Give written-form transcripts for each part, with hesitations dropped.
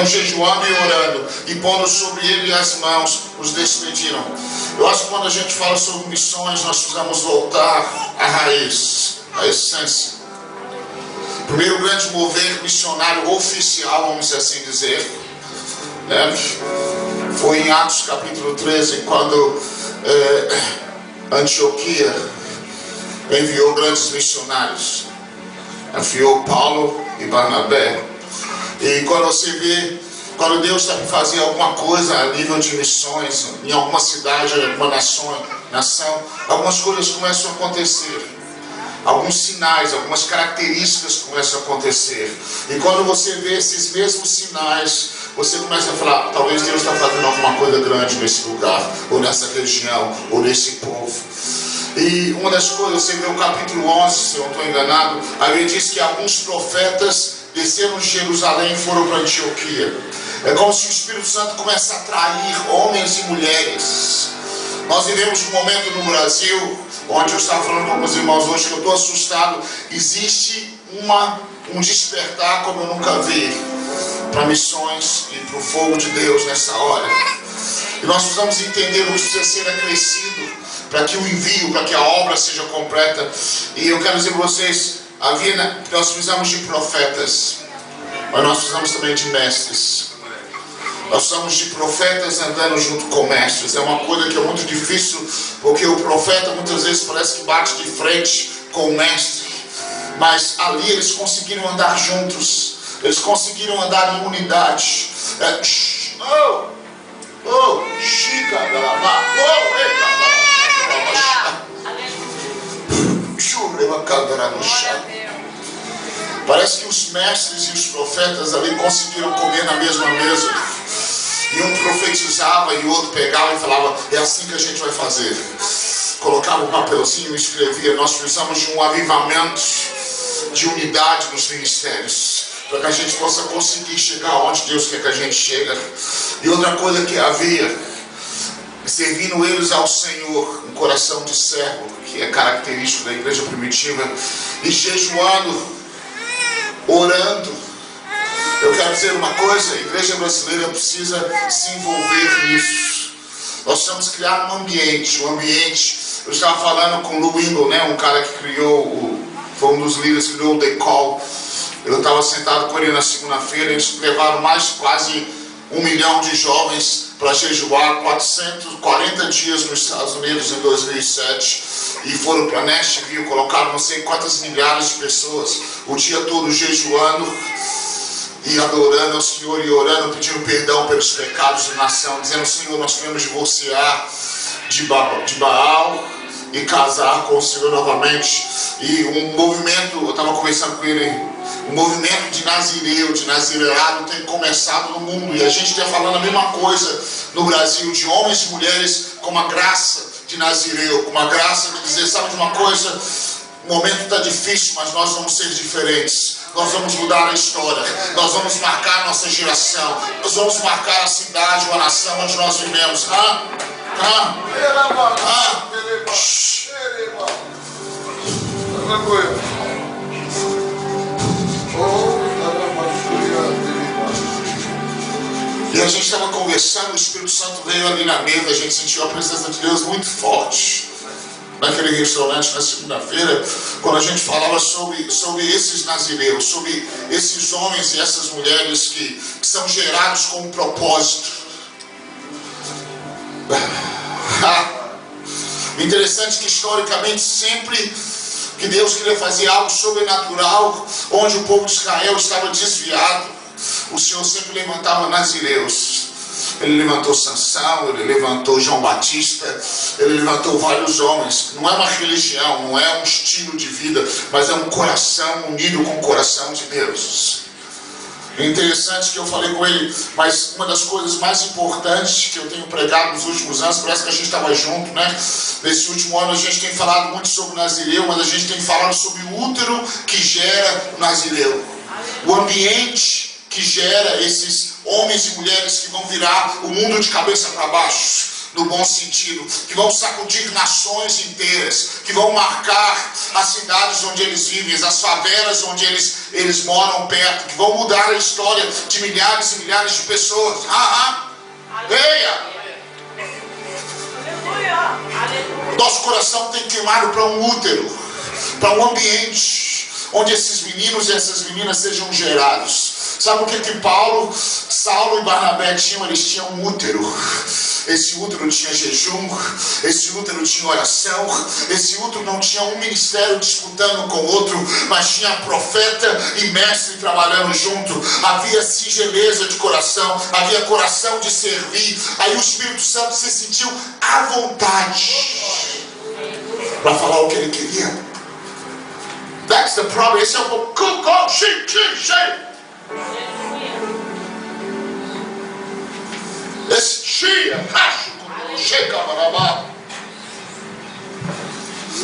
jejuando e orando, e pondo sobre ele as mãos, os despediram. Eu acho que quando a gente fala sobre missões, nós precisamos voltar à raiz, à essência. O primeiro grande mover missionário oficial, vamos assim dizer, né, foi em Atos capítulo 13, quando Antioquia enviou grandes missionários, enviou Paulo e Barnabé. E quando você vê, quando Deus está para fazer alguma coisa a nível de missões, em alguma cidade, em alguma nação, algumas coisas começam a acontecer. Alguns sinais, algumas características começam a acontecer. E quando você vê esses mesmos sinais, você começa a falar, talvez Deus está fazendo alguma coisa grande nesse lugar, ou nessa região, ou nesse povo. E uma das coisas, você vê o capítulo 11, se eu não estou enganado, aí diz que alguns profetas desceram de Jerusalém e foram para Antioquia. É como se o Espírito Santo começa a atrair homens e mulheres. Nós vivemos um momento no Brasil, onde eu estava falando com alguns irmãos hoje, que eu estou assustado. Existe um despertar como eu nunca vi para missões e para o fogo de Deus nessa hora. E nós precisamos entender o que precisa ser acrescido para que o envio, para que a obra seja completa. E eu quero dizer para vocês, nós precisamos de profetas, mas nós precisamos também de mestres. Nós precisamos de profetas andando junto com mestres. É uma coisa que é muito difícil, porque o profeta muitas vezes parece que bate de frente com o mestre, mas ali eles conseguiram andar juntos, eles conseguiram andar em unidade. Parece que os mestres e os profetas ali conseguiram comer na mesma mesa. E um profetizava e o outro pegava e falava, é assim que a gente vai fazer. Colocava um papelzinho e escrevia. Nós precisamos de um avivamento de unidade nos ministérios, para que a gente possa conseguir chegar onde Deus quer que a gente chegue. E outra coisa que havia, servindo eles ao Senhor, um coração de servo, que é característico da igreja primitiva, e jejuando, orando. Eu quero dizer uma coisa, a igreja brasileira precisa se envolver nisso. Nós precisamos criar um ambiente. Eu estava falando com o Lou Engle, né, um cara que foi um dos líderes que criou o The Call. Eu estava sentado com ele na segunda-feira. Eles levaram quase 1 milhão de jovens para jejuar 440 dias nos Estados Unidos em 2007. E foram para Nashville, colocaram não sei quantas milhares de pessoas o dia todo jejuando e adorando ao Senhor e orando, pedindo perdão pelos pecados da nação, dizendo, Senhor, nós queremos divorciar de Baal e casar com o Senhor novamente. E um movimento, eu estava conversando com ele, o movimento de nazireado tem começado no mundo, e a gente está falando a mesma coisa no Brasil, de homens e mulheres com uma graça de nazireu, com uma graça de dizer, sabe de uma coisa, o momento está difícil, mas nós vamos ser diferentes. Nós vamos mudar a história. Nós vamos marcar a nossa geração. Nós vamos marcar a cidade ou a nação onde nós vivemos. E a gente estava conversando, o Espírito Santo veio ali na mesa, a gente sentiu a presença de Deus muito forte. Naquele restaurante na segunda-feira, quando a gente falava sobre esses nazireus, sobre esses homens e essas mulheres que são gerados com um propósito. Interessante que historicamente sempre que Deus queria fazer algo sobrenatural, onde o povo de Israel estava desviado, o Senhor sempre levantava nazireus. Ele levantou Sansão, ele levantou João Batista, ele levantou vários homens. Não é uma religião, não é um estilo de vida, mas é um coração unido com o coração de Deus. É interessante que eu falei com ele, mas uma das coisas mais importantes que eu tenho pregado nos últimos anos, parece que a gente estava junto, né? Nesse último ano a gente tem falado muito sobre o nazireu, mas a gente tem falado sobre o útero que gera o nazireu. O ambiente que gera esses homens e mulheres que vão virar o mundo de cabeça para baixo. no bom sentido, que vão sacudir nações inteiras, que vão marcar as cidades onde eles vivem, as favelas onde eles moram perto, que vão mudar a história de milhares e milhares de pessoas. Venha! Nosso coração tem queimado para um útero, para um ambiente onde esses meninos e essas meninas sejam gerados. Sabe o que Saulo e Barnabé tinham? Eles tinham um útero. Esse útero tinha jejum, esse útero tinha oração, esse útero não tinha um ministério disputando com o outro, mas tinha profeta e mestre trabalhando junto. Havia singeleza de coração, havia coração de servir. Aí o Espírito Santo se sentiu à vontade para falar o que ele queria. That's the problem. Esse é o esse chia,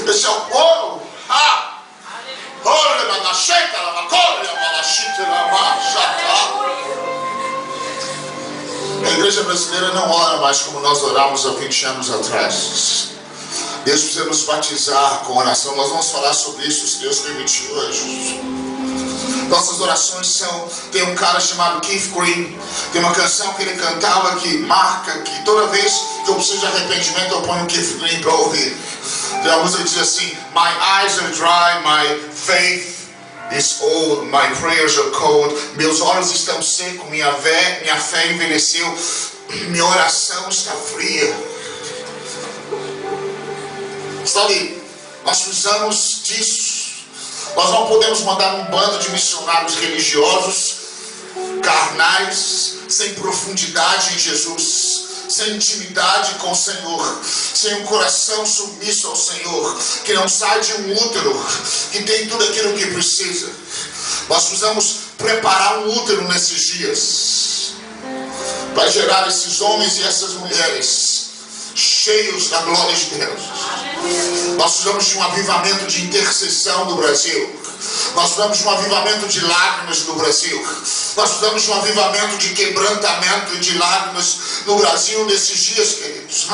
esse é o ouro. A igreja brasileira não ora mais como nós orávamos há 20 anos atrás. Deus precisa nos batizar com oração. Nós vamos falar sobre isso, se Deus permitir hoje. Nossas orações são... Tem um cara chamado Keith Green, tem uma canção que ele cantava que marca, que toda vez que eu preciso de arrependimento eu ponho o Keith Green para ouvir. Tem uma música que diz assim: My eyes are dry, my faith is old, my prayers are cold. Meus olhos estão secos, minha fé envelheceu, minha oração está fria. Sabe, nós precisamos disso. Nós não podemos mandar um bando de missionários religiosos, carnais, sem profundidade em Jesus, sem intimidade com o Senhor, sem um coração submisso ao Senhor, que não sai de um útero, que tem tudo aquilo que precisa. Nós precisamos preparar um útero nesses dias, para gerar esses homens e essas mulheres cheios da glória de Deus. Nós precisamos de um avivamento de intercessão no Brasil. Nós precisamos de um avivamento de lágrimas no Brasil. Nós precisamos de um avivamento de quebrantamento e de lágrimas no Brasil nesses dias, queridos.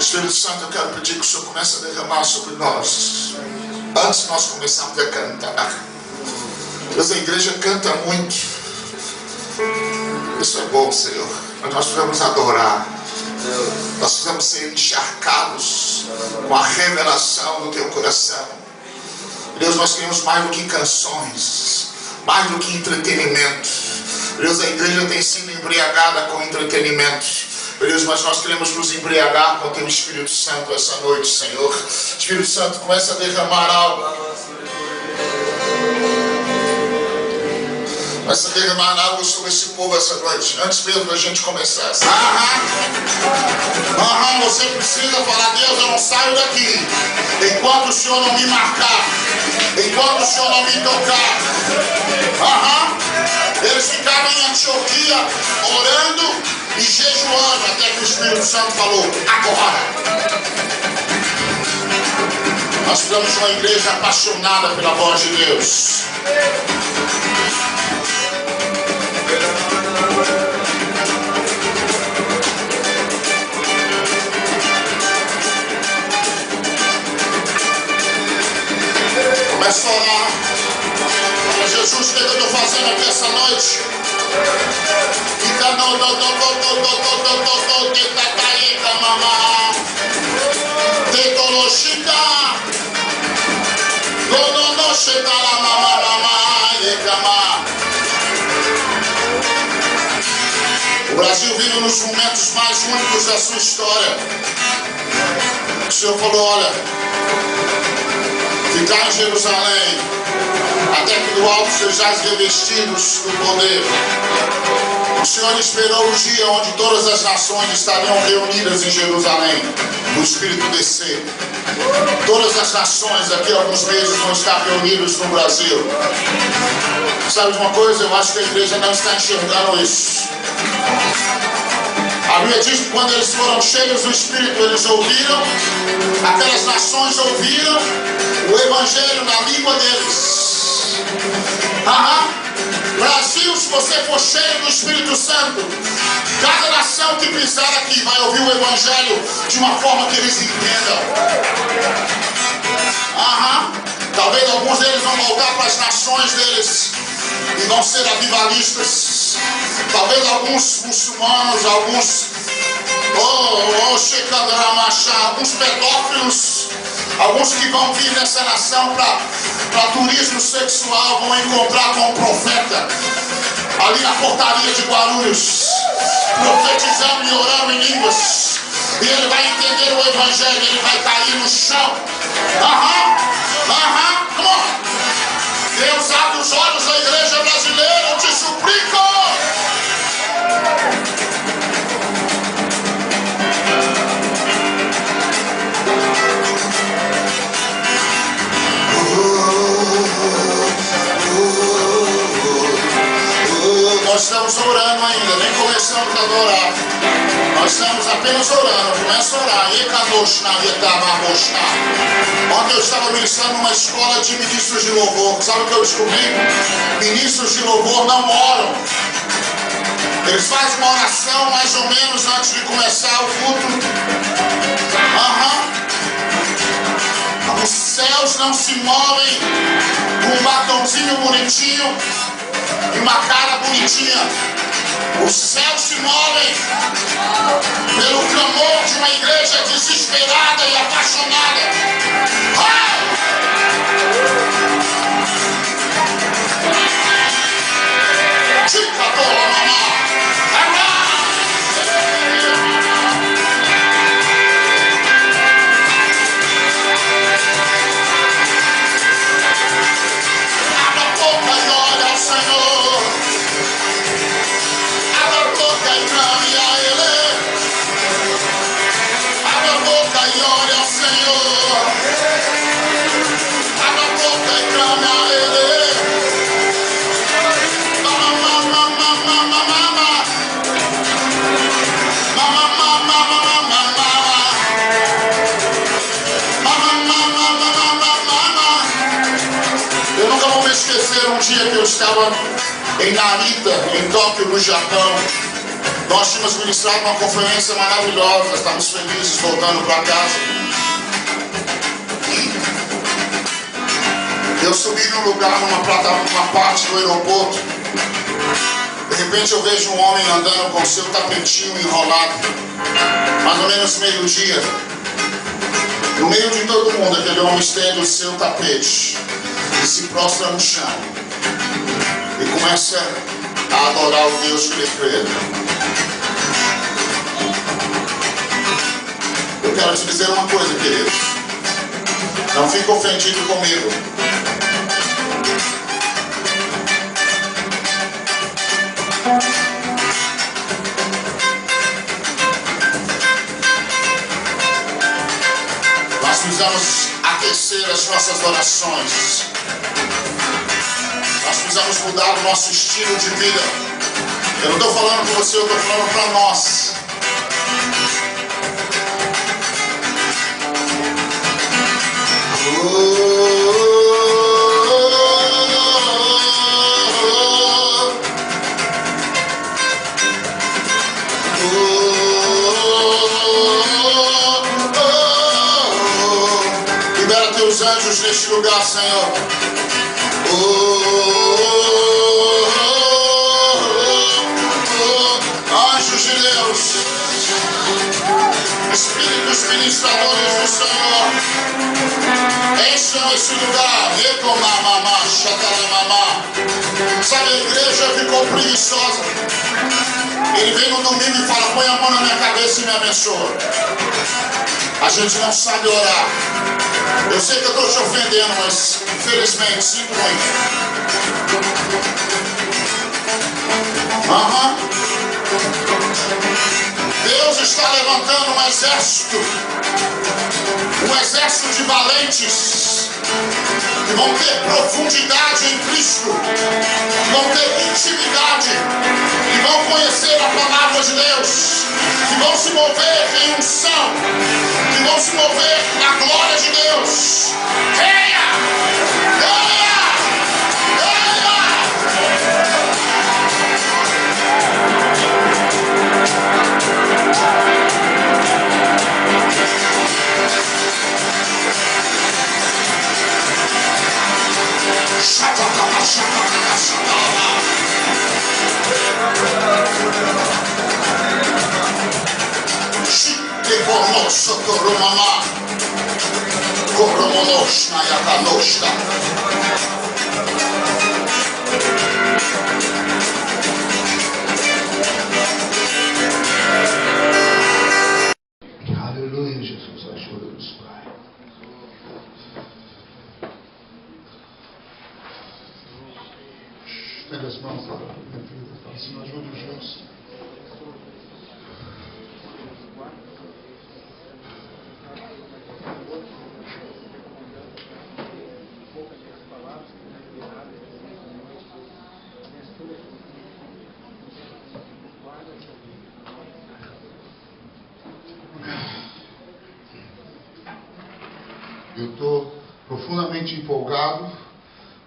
Espírito Santo, eu quero pedir que o Senhor comece a derramar sobre nós, antes de nós começarmos a cantar. Deus, a igreja canta muito. Isso é bom, Senhor, mas nós precisamos adorar. Nós precisamos ser encharcados com a revelação do Teu coração. Deus, nós queremos mais do que canções, mais do que entretenimento. Deus, a igreja tem sido embriagada com entretenimento. Deus, mas nós queremos nos embriagar com o Teu Espírito Santo essa noite, Senhor. Espírito Santo, começa a derramar algo. Começa a derramar algo sobre esse povo essa noite, antes mesmo da gente começar. Você precisa falar: Deus, eu não saio daqui enquanto o Senhor não me marcar, enquanto o Senhor não me tocar. Eles ficavam em Antioquia orando e jejuando até que o Espírito Santo falou: agora. Nós precisamos de uma igreja apaixonada pela voz de Deus. Começa a orar. Jesus, o que eu estou fazendo aqui essa noite? O Brasil vive nos momentos mais únicos da sua história. O Senhor falou: olha, ficar em Jerusalém até que do alto sejais revestidos do poder. O Senhor esperou o dia onde todas as nações estariam reunidas em Jerusalém, o Espírito descer. Todas as nações daqui a alguns meses vão estar reunidas no Brasil. Sabe de uma coisa? Eu acho que a igreja não está enxergando isso. A Bíblia diz que quando eles foram cheios do Espírito, eles ouviram, aquelas nações ouviram o Evangelho na língua deles. Brasil, se você for cheio do Espírito Santo, cada nação que pisar aqui vai ouvir o Evangelho de uma forma que eles entendam. Talvez alguns deles vão voltar para as nações deles e vão ser avivalistas. Talvez alguns muçulmanos, alguns alguns pedófilos, alguns que vão vir nessa nação para turismo sexual, vão encontrar com o profeta ali na portaria de Guarulhos, profetizando e orando em línguas, e ele vai entender o Evangelho, ele vai cair no chão. Come on. Deus, abre os olhos da igreja brasileira, eu te suplico. Nós estamos orando ainda, nem começamos a adorar. Nós estamos apenas orando. Começa a orar. Ontem eu estava ministrando numa escola de ministros de louvor. Sabe o que eu descobri? Ministros de louvor não oram. Eles fazem uma oração mais ou menos antes de começar o culto. Os céus não se movem com um batomzinho bonitinho e uma cara bonitinha. Os céus se movem pelo clamor de uma igreja desesperada e apaixonada. Abra a boca e olha ao Senhor. Abra a boca e clame a Ele. Abra a boca e olha ao Senhor. Abra a boca e clame a Ele. Eu nunca vou me esquecer um dia que eu estava em Narita, em Tóquio, no Japão. Nós tínhamos ministrado uma conferência maravilhosa, estávamos felizes voltando para casa. Eu subi num lugar, numa parte do aeroporto. De repente eu vejo um homem andando com seu tapetinho enrolado, mais ou menos meio-dia. No meio de todo mundo, aquele homem estende o seu tapete e se prostra no chão e começa a adorar o Deus que ele crê. Eu quero te dizer uma coisa, querido. Não fique ofendido comigo. Nós precisamos aquecer as nossas orações. Nós precisamos mudar o nosso estilo de vida. Eu não estou falando com você, eu estou falando para nós. Libera teus anjos neste lugar, Senhor. Anjos de Deus, Espíritos ministradores do Senhor, encham esse lugar. Sabe, a igreja ficou preguiçosa. Ele vem no domingo e fala: põe a mão na minha cabeça e me abençoa. A gente não sabe orar. Eu sei que eu estou te ofendendo, mas infelizmente sinto muito. Deus está levantando um exército de valentes que vão ter profundidade em Cristo, vão ter intimidade, que vão conhecer a palavra de Deus, que mover em unção, que vão se mover na glória de Deus. Venha! Venha! Aleluia, Jesus, ajuda-nos, Pai. Estenda as mãos para a minha vida, Pai. Senhor, ajude-nos, Jesus. Eu estou profundamente empolgado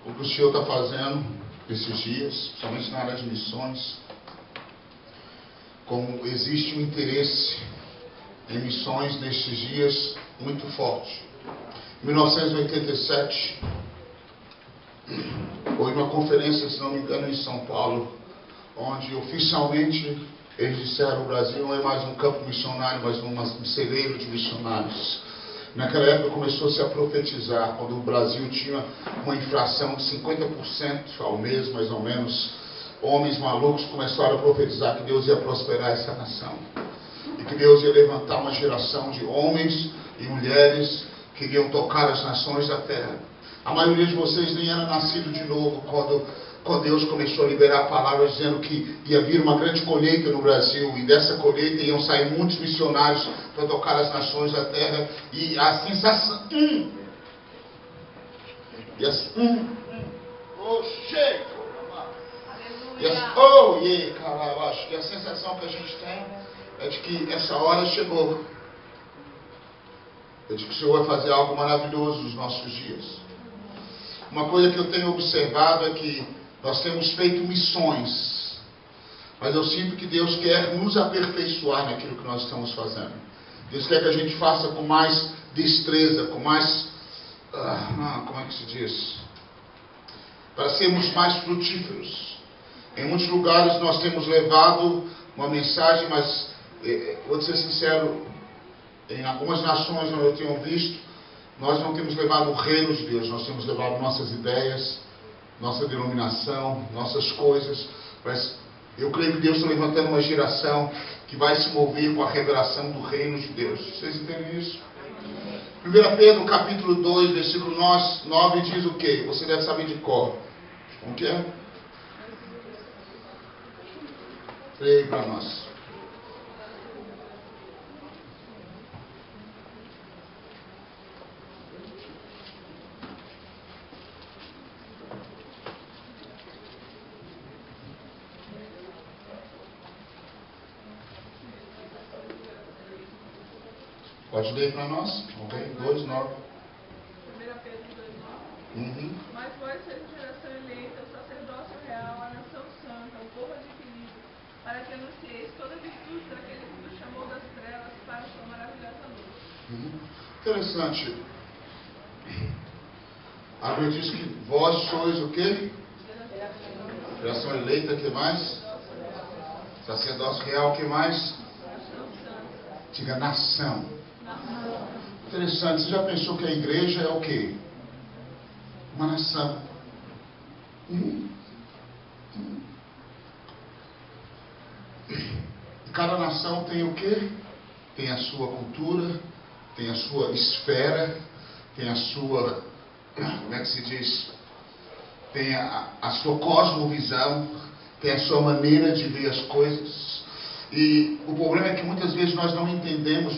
com o que o Senhor está fazendo esses dias, principalmente na área de missões. Como existe um interesse em missões nestes dias muito forte. Em 1987, houve uma conferência, se não me engano, em São Paulo, onde oficialmente eles disseram: o Brasil não é mais um campo missionário, mas um celeiro de missionários. Naquela época começou-se a profetizar, quando o Brasil tinha uma inflação de 50% ao mês, mais ou menos. Homens malucos começaram a profetizar que Deus ia prosperar essa nação. E que Deus ia levantar uma geração de homens e mulheres que iriam tocar as nações da terra. A maioria de vocês nem era nascido de novo quando Deus começou a liberar palavras dizendo que ia vir uma grande colheita no Brasil, e dessa colheita iam sair muitos missionários para tocar as nações da terra. E a sensação e a sensação que a gente tem é de que essa hora chegou, é de que o Senhor vai fazer algo maravilhoso nos nossos dias. Uma coisa que eu tenho observado é que nós temos feito missões, mas eu sinto que Deus quer nos aperfeiçoar naquilo que nós estamos fazendo. Deus quer que a gente faça com mais destreza, com mais... como é que se diz? Para sermos mais frutíferos. Em muitos lugares nós temos levado uma mensagem, mas, vou ser sincero, em algumas nações onde eu tenho visto, nós não temos levado o reino de Deus, nós temos levado nossas ideias, nossa denominação, nossas coisas. Mas eu creio que Deus está levantando uma geração que vai se mover com a revelação do reino de Deus. Vocês entendem isso? 1 Pedro capítulo 2, versículo 9 diz o quê? Você deve saber de cor. O que é? Leia aí para nós. Pode ler para nós? Ok? 2:9. 1 Pedro 2:9. Mas vós sois a geração eleita, o sacerdócio real, a nação santa, o povo adquirido, para que anuncieis toda a virtude daquele que nos chamou das trevas para a sua maravilhosa luz. Interessante. A Bíblia diz que vós sois o quê? Geração eleita, o que mais? Sacerdócio real, o que mais? Diga nação. Interessante, você já pensou que a igreja é o quê? Uma nação. Cada nação tem o quê? Tem a sua cultura, tem a sua esfera, tem a sua, como é que se diz? Tem a sua cosmovisão, tem a sua maneira de ver as coisas. E o problema é que muitas vezes nós não entendemos,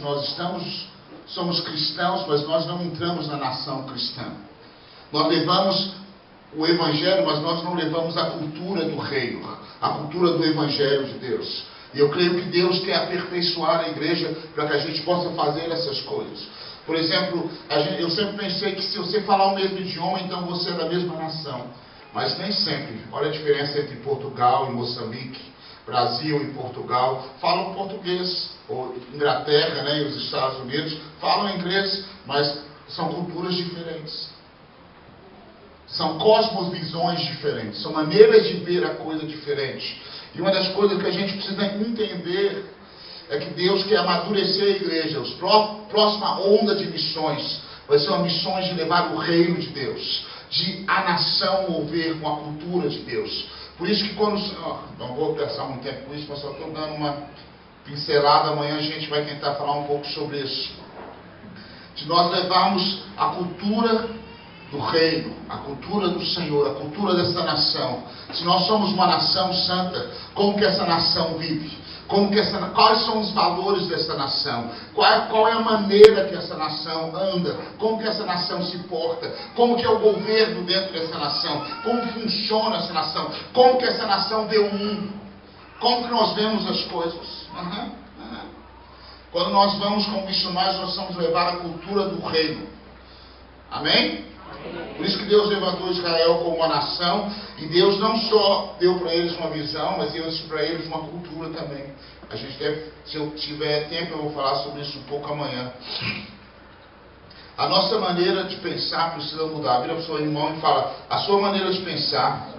somos cristãos, mas nós não entramos na nação cristã. Nós levamos o Evangelho, mas nós não levamos a cultura do reino, a cultura do Evangelho de Deus. E eu creio que Deus quer aperfeiçoar a igreja para que a gente possa fazer essas coisas. Por exemplo, eu sempre pensei que se você falar o mesmo idioma, então você é da mesma nação. Mas nem sempre. Olha a diferença entre Portugal e Moçambique, Brasil e Portugal. Falam português, ou Inglaterra, né, e os Estados Unidos falam inglês, mas são culturas diferentes. São cosmovisões diferentes, são maneiras de ver a coisa diferente. E uma das coisas que a gente precisa entender é que Deus quer amadurecer a igreja. A próxima onda de missões vai ser uma missão de levar o reino de Deus, de a nação mover com a cultura de Deus. Por isso que quando... não vou gastar muito tempo com isso, mas só estou dando uma pincelada. Amanhã a gente vai tentar falar um pouco sobre isso. De nós levarmos a cultura do reino, a cultura do Senhor, a cultura dessa nação. Se nós somos uma nação santa, como que essa nação vive? Quais são os valores dessa nação? Qual é a maneira que essa nação anda? Como que essa nação se porta? Como que é o governo dentro dessa nação? Como funciona essa nação? Como que essa nação vê o mundo? Como que nós vemos as coisas? Quando nós vamos como missionários, nós vamos levar a cultura do reino. Amém? Por isso que Deus levantou Israel como uma nação, e Deus não só deu para eles uma visão, mas deu para eles uma cultura também. A gente deve, se eu tiver tempo, eu vou falar sobre isso um pouco amanhã. A nossa maneira de pensar precisa mudar. Vira para o seu irmão e fala: a sua maneira de pensar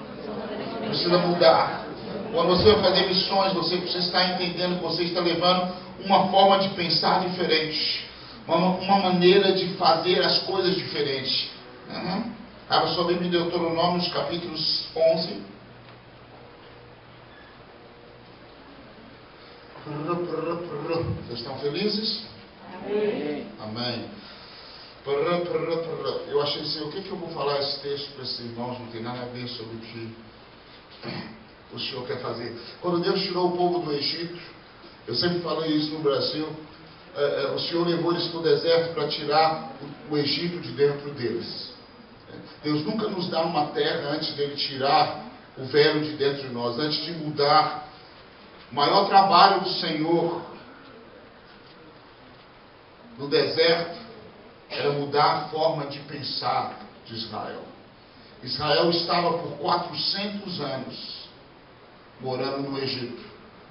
precisa mudar. Quando você vai fazer missões, você precisa estar entendendo que você está levando uma forma de pensar diferente, uma maneira de fazer as coisas diferentes. Abra sua Bíblia em Deuteronômio, nos capítulos 11. Vocês estão felizes? Amém. Amém. Eu achei assim, o que eu vou falar esse texto para esses irmãos? Não tem nada a ver sobre o que o Senhor quer fazer. Quando Deus tirou o povo do Egito, eu sempre falei isso no Brasil, o Senhor levou eles para o deserto para tirar o Egito de dentro deles. Deus nunca nos dá uma terra antes dele tirar o velho de dentro de nós, antes de mudar. O maior trabalho do Senhor no deserto era mudar a forma de pensar de Israel. Israel estava por 400 anos morando no Egito,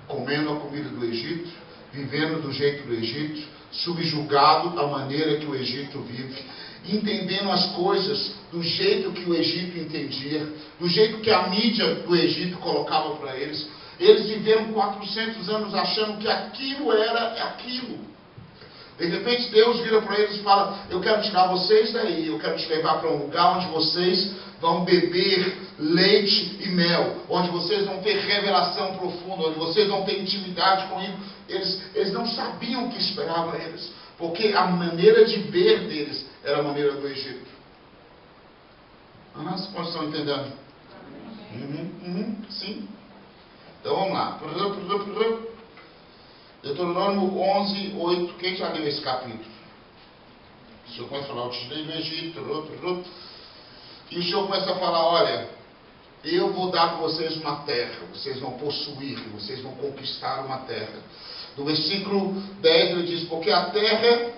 comendo a comida do Egito, vivendo do jeito do Egito, subjugado à maneira que o Egito vive, entendendo as coisas do jeito que o Egito entendia, do jeito que a mídia do Egito colocava para eles. Eles viveram 400 anos achando que aquilo era aquilo. De repente Deus vira para eles e fala: eu quero tirar vocês daí, eu quero te levar para um lugar onde vocês vão beber leite e mel, onde vocês vão ter revelação profunda, onde vocês vão ter intimidade comigo. Eles não sabiam o que esperava eles, porque a maneira de ver deles era a maneira do Egito. Vocês estão entendendo? Sim. Então vamos lá. Deuteronômio 11, 8. Quem já leu esse capítulo? O Senhor começa a falar: eu te tirei do Egito. E o Senhor começa a falar: olha, eu vou dar para vocês uma terra, vocês vão possuir, vocês vão conquistar uma terra. No versículo 10 ele diz: porque a terra,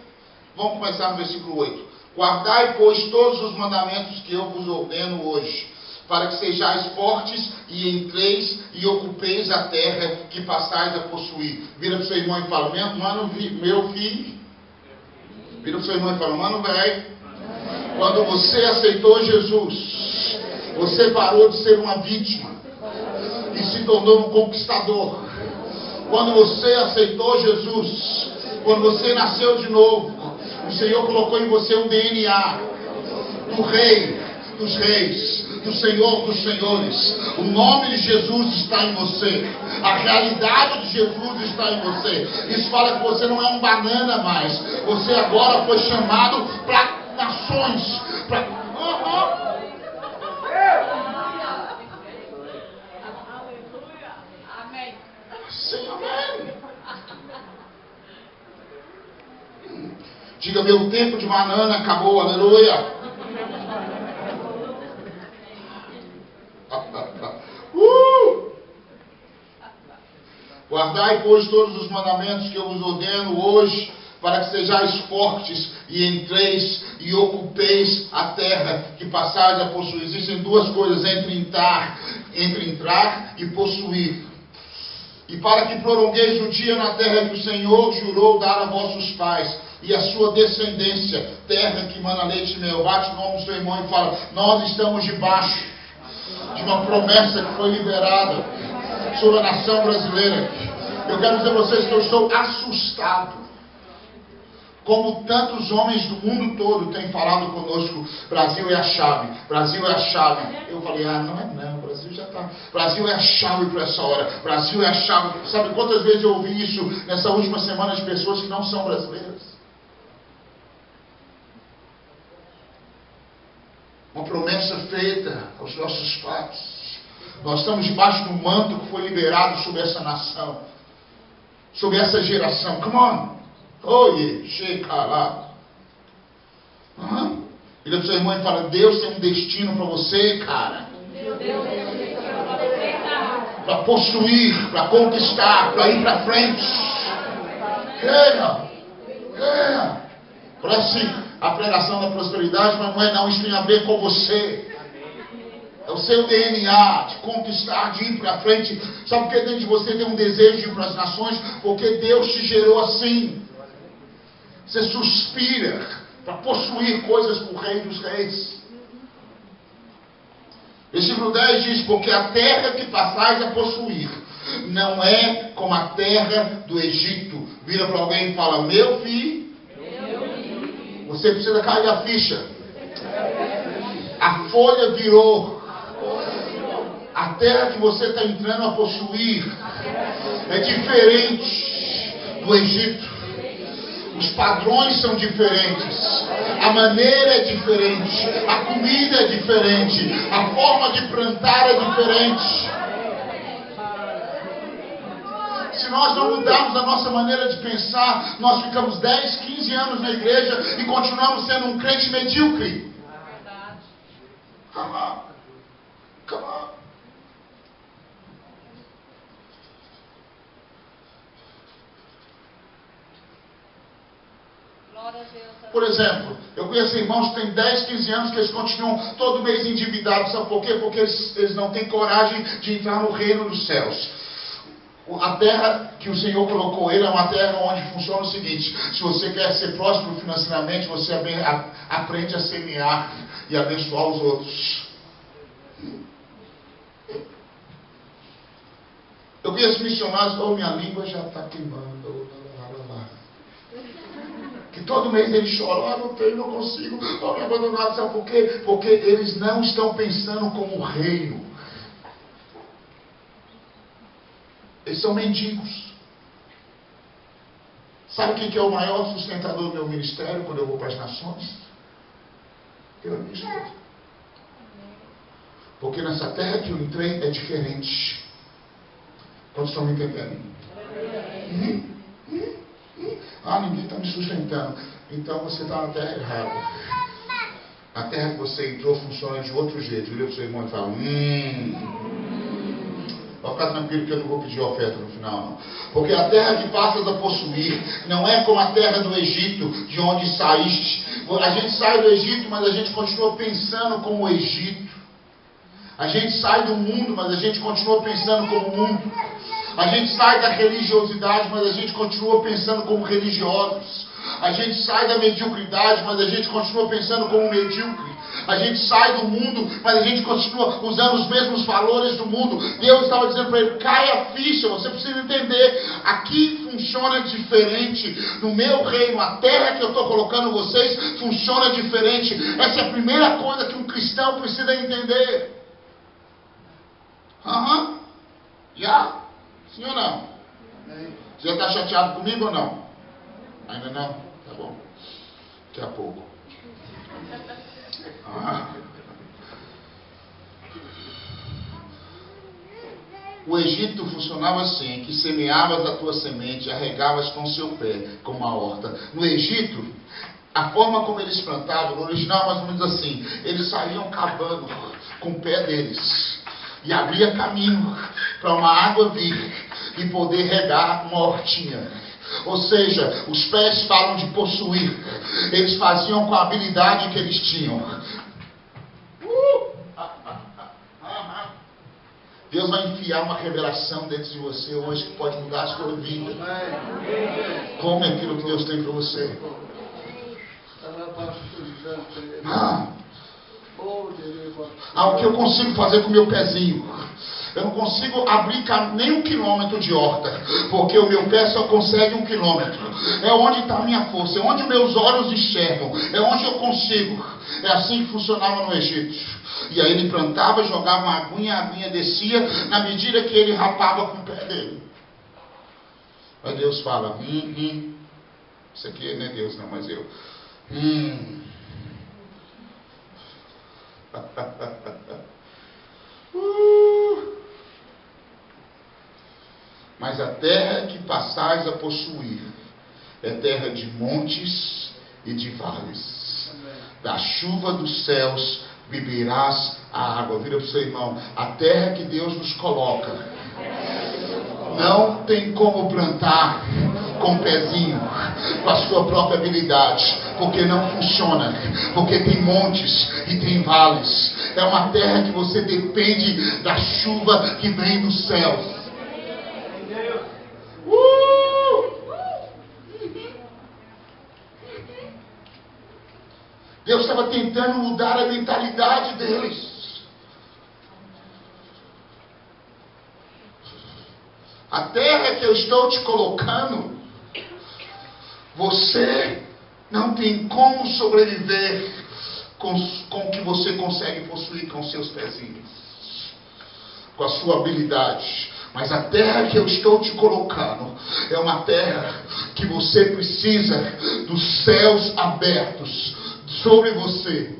vamos começar no versículo 8: guardai, pois, todos os mandamentos que eu vos ordeno hoje, para que sejais fortes e entreis e ocupeis a terra que passais a possuir. Vira para o seu irmão e fala: mano, meu filho. Vira para o seu irmão e fala: mano, velho, quando você aceitou Jesus, você parou de ser uma vítima e se tornou um conquistador. Quando você aceitou Jesus, quando você nasceu de novo, o Senhor colocou em você um DNA do Rei dos Reis, do Senhor dos Senhores. O nome de Jesus está em você. A realidade de Jesus está em você. Isso fala que você não é um banana mais. Você agora foi chamado para nações. Amém. Sim, amém. Diga: meu tempo de banana acabou. Aleluia. Guardai guardai, pois, todos os mandamentos que eu vos ordeno hoje, para que sejais fortes e entreis e ocupeis a terra que passais a possuir. Existem duas coisas entre entrar e possuir. E para que prolongueis o dia na terra que o Senhor jurou dar a vossos pais e a sua descendência, terra que mana leite e mel. Bate no ombro do seu irmão e fala: nós estamos debaixo de uma promessa que foi liberada sobre a nação brasileira. Eu quero dizer a vocês que eu estou assustado como tantos homens do mundo todo têm falado conosco: Brasil é a chave, Brasil é a chave. Eu falei: não é não, o Brasil já está. Brasil é a chave para essa hora, Brasil é a chave. Sabe quantas vezes eu ouvi isso nessa última semana de pessoas que não são brasileiras? Uma promessa feita aos nossos pais. Nós estamos debaixo do manto que foi liberado sobre essa nação, sobre essa geração. Come on. Oye, chega lá. Vira para o seu irmão e fala: Deus tem um destino para você, cara. Para possuir, para conquistar, para ir para frente. Parece a pregação da prosperidade, mas não é não. Isso tem a ver com você. É o seu DNA de conquistar, de ir para frente. Sabe por que dentro de você tem um desejo de ir para as nações? Porque Deus te gerou assim. Você suspira para possuir coisas para o Rei dos Reis. Versículo 10 diz: porque a terra que passais a possuir não é como a terra do Egito. Vira para alguém e fala: meu filho, você precisa cair a ficha. A folha virou. A terra que você está entrando a possuir é diferente do Egito. Os padrões são diferentes, a maneira é diferente, a comida é diferente, a forma de plantar é diferente. Se nós não mudarmos a nossa maneira de pensar, nós ficamos 10, 15 anos na igreja e continuamos sendo um crente medíocre. Come on. Come on. Por exemplo, eu conheço irmãos que têm 10, 15 anos que eles continuam todo mês endividados. Sabe por quê? Porque eles não têm coragem de entrar no reino dos céus. A terra que o Senhor colocou ele é uma terra onde funciona o seguinte: se você quer ser próspero financeiramente, você aprende a semear e abençoar os outros. Eu conheço missionários: minha língua já está queimando. Que todo mês eles choram: não tenho, não consigo, estou me abandonado. Sabe por quê? Porque eles não estão pensando como reino. Eles são mendigos. Sabe quem que é o maior sustentador do meu ministério quando eu vou para as nações? Eu e minha esposa. Porque nessa terra que eu entrei é diferente. Quantos estão me entendendo? Ninguém está me sustentando. Então você está na terra errada. A terra que você entrou funciona de outro jeito. Vira para o seu irmão e fala: Vai ficar tranquilo que eu não vou pedir oferta no final, não. Porque a terra que passas a possuir não é como a terra do Egito, de onde saíste. A gente sai do Egito, mas a gente continua pensando como o Egito. A gente sai do mundo, mas a gente continua pensando como o mundo. A gente sai da religiosidade, mas a gente continua pensando como religiosos. A gente sai da mediocridade, mas a gente continua pensando como medíocre. A gente sai do mundo, mas a gente continua usando os mesmos valores do mundo. Deus estava dizendo para ele: cai a ficha, você precisa entender. Aqui funciona diferente. No meu reino, a terra que eu estou colocando vocês, funciona diferente. Essa é a primeira coisa que um cristão precisa entender. Já? Sim ou não? Você já está chateado comigo ou não? Ainda não? Tá bom. Daqui a pouco. O Egito funcionava assim: que semeavas a tua semente, arregavas com seu pé, como uma horta. No Egito, a forma como eles plantavam, no original mais ou menos assim: eles saíam cavando com o pé deles e abria caminho para uma água vir. e poder regar uma hortinha. Ou seja, os pés falam de possuir. Eles faziam com a habilidade que eles tinham. Deus vai enfiar uma revelação dentro de você hoje que pode mudar a sua vida. Como é aquilo que Deus tem para você? O que eu consigo fazer com o meu pezinho? Eu não consigo abrir nem 1 quilômetro de horta, porque o meu pé só consegue 1 quilômetro. É onde está a minha força, é onde meus olhos enxergam, é onde eu consigo. É assim que funcionava no Egito. E aí ele plantava, jogava uma aguinha, a aguinha descia, na medida que ele rapava com o pé dele. Aí Deus fala, isso aqui não é Deus não, mas eu. Mas a terra que passais a possuir é terra de montes e de vales. Da chuva dos céus beberás a água. Vira para o seu irmão. A terra que Deus nos coloca não tem como plantar com o pezinho, com a sua própria habilidade, porque não funciona, porque tem montes e tem vales. É uma terra que você depende da chuva que vem dos céus. Deus estava tentando mudar a mentalidade deles. A terra que eu estou te colocando, você não tem como sobreviver com o que você consegue possuir com seus pezinhos, com a sua habilidade. Mas a terra que eu estou te colocando é uma terra que você precisa dos céus abertos sobre você.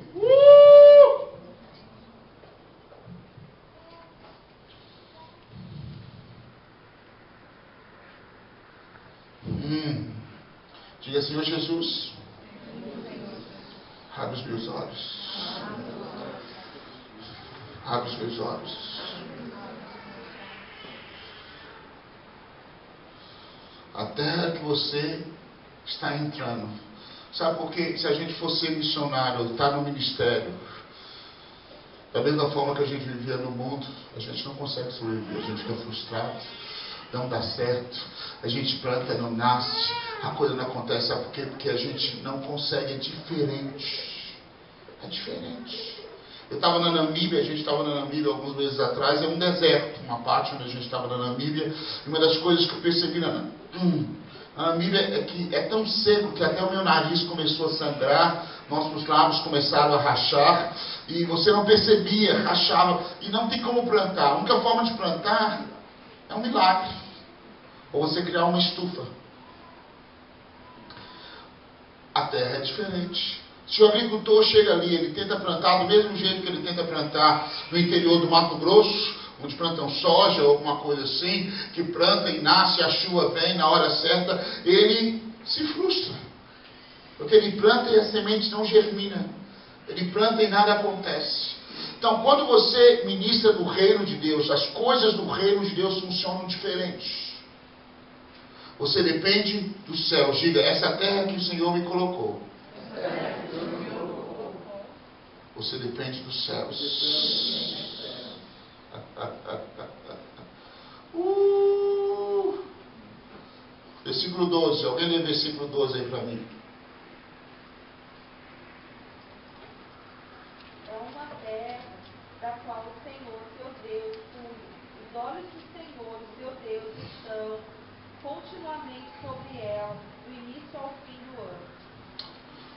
Diga, Senhor Jesus, abre os meus olhos. Abre os meus olhos. A terra que você está entrando. Sabe por quê? Se a gente for ser missionário, estar no ministério, da mesma forma que a gente vivia no mundo, a gente não consegue sobreviver, a gente fica frustrado, não dá certo, a gente planta, não nasce, a coisa não acontece. Sabe por quê? Porque a gente não consegue, é diferente. É diferente. Eu estava na Namíbia, a gente estava na Namíbia alguns meses atrás, é um deserto, uma parte onde a gente estava na Namíbia, e uma das coisas que eu percebi na Namíbia é que é tão seco que até o meu nariz começou a sangrar, nossos lábios começaram a rachar, e você não percebia, rachava, e não tem como plantar. A única forma de plantar é um milagre, ou você criar uma estufa. A terra é diferente. Se o agricultor chega ali, ele tenta plantar do mesmo jeito que ele tenta plantar no interior do Mato Grosso, onde plantam soja ou alguma coisa assim, que planta e nasce, a chuva vem na hora certa, ele se frustra. Porque ele planta e a semente não germina. Ele planta e nada acontece. Então, quando você ministra do reino de Deus, as coisas do reino de Deus funcionam diferente. Você depende do céu. Diga, essa terra que o Senhor me colocou. Você depende dos céus. Versículo 12. Alguém lê versículo 12 aí para mim? É uma terra da qual o Senhor, seu Deus, cuida. Os olhos do Senhor, seu Deus, estão continuamente sobre ela, do início ao fim do ano.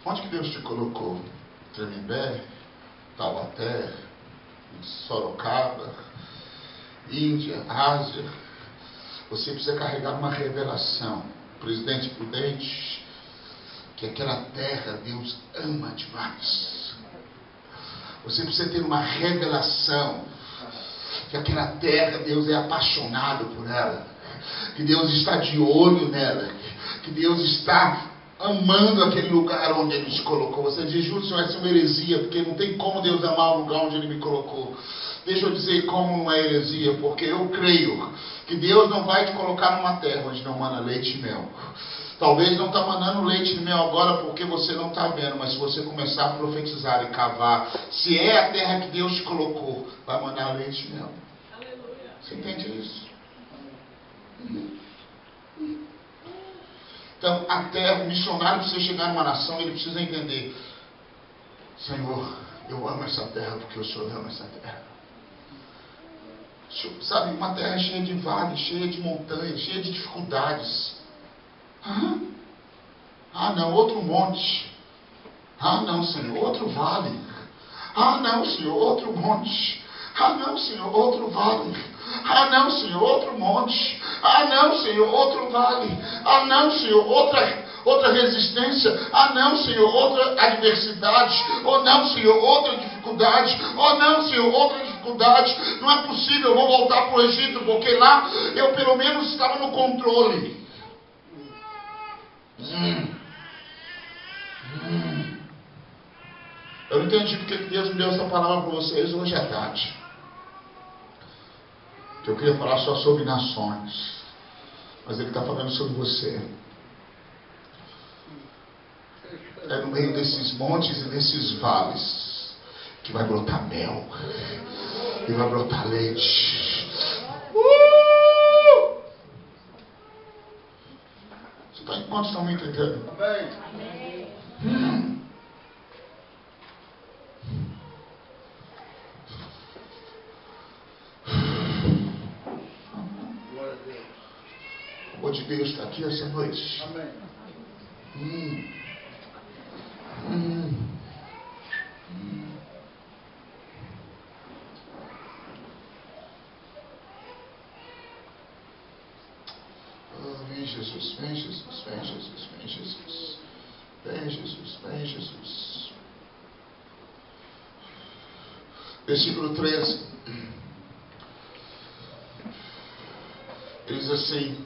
Onde que Deus te colocou? Tremembé, Taubaté, Sorocaba, Índia, Ásia. Você precisa carregar uma revelação, Presidente Prudente, que aquela terra Deus ama demais. Você precisa ter uma revelação que aquela terra Deus é apaixonado por ela, que Deus está de olho nela, que Deus está amando aquele lugar onde Ele te colocou. Você diz, Júlio, isso vai ser uma heresia, porque não tem como Deus amar o lugar onde Ele me colocou. Deixa eu dizer como não é heresia, porque eu creio que Deus não vai te colocar numa terra onde não mana leite e mel. Talvez não está manando leite e mel agora porque você não está vendo, mas se você começar a profetizar e cavar, se é a terra que Deus te colocou, vai manar leite e mel. Aleluia. Você entende isso? Então, a terra, o missionário precisa chegar numa nação, ele precisa entender: Senhor, eu amo essa terra porque o Senhor ama essa terra. Sabe, uma terra cheia de vales, cheia de montanhas, cheia de dificuldades. Ah, não, outro monte. Ah, não, Senhor, outro vale. Ah, não, Senhor, outro monte. Ah, não, Senhor, outro vale. Ah, não, Senhor, outro monte. Ah, não, Senhor, outro vale. Ah, não, Senhor, outra resistência. Ah, não, Senhor, outra adversidade. Oh, não, Senhor, outra dificuldade. Oh, não, Senhor, outra dificuldade. Não é possível, eu vou voltar para o Egito, porque lá eu pelo menos estava no controle. Eu não entendi porque Deus me deu essa palavra para vocês hoje à tarde. Que eu queria falar só sobre nações, mas Ele está falando sobre você. É no meio desses montes e desses vales que vai brotar mel e vai brotar leite. Quantos estão me entendendo? Amém. O amor de Deus está aqui essa noite. Amém. Vem Jesus, vem Jesus, vem Jesus, vem Jesus. Vem Jesus, vem Jesus. Versículo 13. Ele diz assim: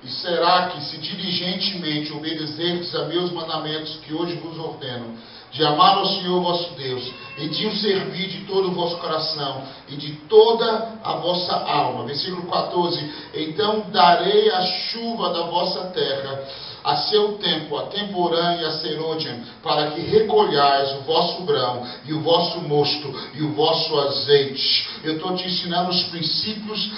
e será que, se diligentemente obedecerdes a meus mandamentos que hoje vos ordeno, de amar ao Senhor vosso Deus, e de o servir de todo o vosso coração, e de toda a vossa alma. Versículo 14. Então darei a chuva da vossa terra, a seu tempo, a temporã e a serôdium, para que recolhais o vosso grão, e o vosso mosto, e o vosso azeite. Eu estou te ensinando os princípios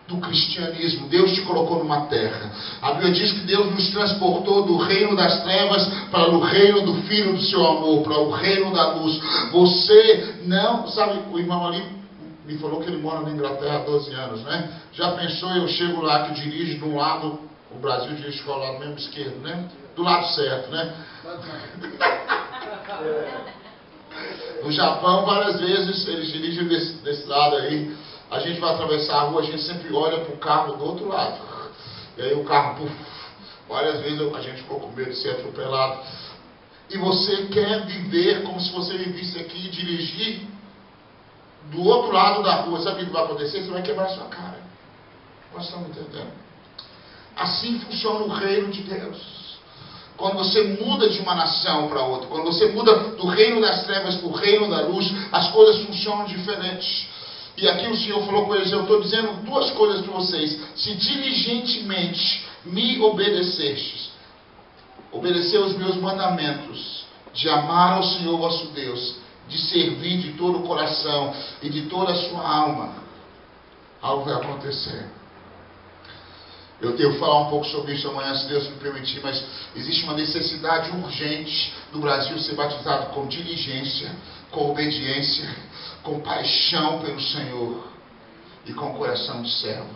do cristianismo. Deus te colocou numa terra. A Bíblia diz que Deus nos transportou do reino das trevas para o reino do Filho do seu amor, para o reino da luz. Você não... Sabe, o irmão ali me falou que ele mora na Inglaterra há 12 anos, né? Já pensou, eu chego lá que dirijo de um lado, o Brasil dirige para o lado mesmo esquerdo, né? Do lado certo, né? No Japão, várias vezes, eles dirigem desse lado aí. A gente vai atravessar a rua, a gente sempre olha para o carro do outro lado. E aí o carro, puf, várias vezes a gente ficou com medo de ser atropelado. E você quer viver como se você vivesse aqui e dirigir do outro lado da rua. Sabe o que vai acontecer? Você vai quebrar a sua cara. Nós estamos entendendo? Assim funciona o reino de Deus. Quando você muda de uma nação para outra, quando você muda do reino das trevas para o reino da luz, as coisas funcionam diferentes. E aqui o Senhor falou com eles: eu estou dizendo duas coisas para vocês. Se diligentemente me obedecestes, obedecer os meus mandamentos, de amar ao Senhor vosso Deus, de servir de todo o coração e de toda a sua alma, algo vai acontecer. Eu devo falar um pouco sobre isso amanhã, se Deus me permitir, mas existe uma necessidade urgente do Brasil ser batizado com diligência, com obediência, com paixão pelo Senhor e com coração de servo.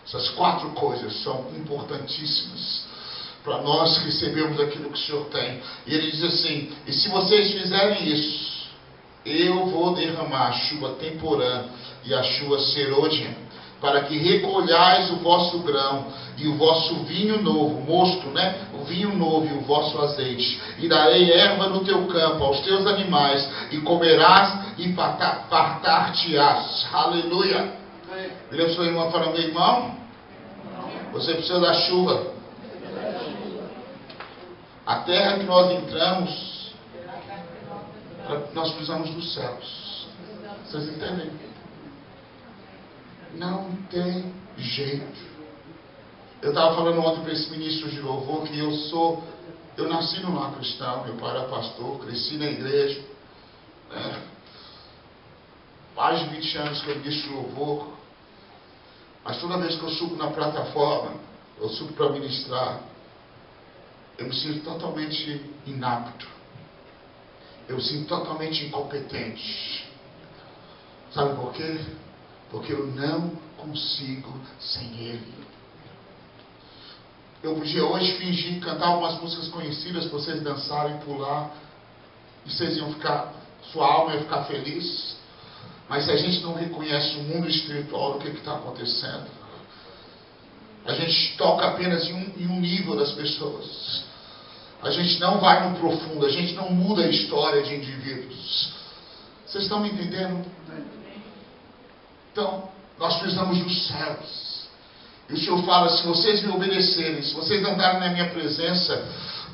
Essas 4 coisas são importantíssimas para nós recebermos aquilo que o Senhor tem. E Ele diz assim: e se vocês fizerem isso, eu vou derramar a chuva temporã e a chuva serôdia, para que recolhais o vosso grão e o vosso vinho novo, mosto, né? O vinho novo e o vosso azeite. E darei erva no teu campo aos teus animais, e comerás e fartar-te-ás. Aleluia. Ele é o seu irmão falando: irmão, Você precisa da chuva. A terra que nós entramos, nós precisamos dos céus. Vocês entendem? Não tem jeito. Eu estava falando ontem para esse ministro de louvor que eu nasci num lar cristão, meu pai era pastor, cresci na igreja, né? Mais de 20 anos que eu ministro louvor, mas toda vez que eu subo na plataforma, eu subo para ministrar, eu me sinto totalmente inapto, eu me sinto totalmente incompetente. Sabe por quê? Porque eu não consigo sem Ele. Eu podia hoje fingir cantar algumas músicas conhecidas para vocês dançarem, pular, e vocês iam ficar, sua alma ia ficar feliz. Mas se a gente não reconhece o mundo espiritual, o que está acontecendo? A gente toca apenas em um nível das pessoas. A gente não vai no profundo, a gente não muda a história de indivíduos. Vocês estão me entendendo? Então, nós precisamos dos céus. E o Senhor fala, se vocês me obedecerem, se vocês andarem na minha presença,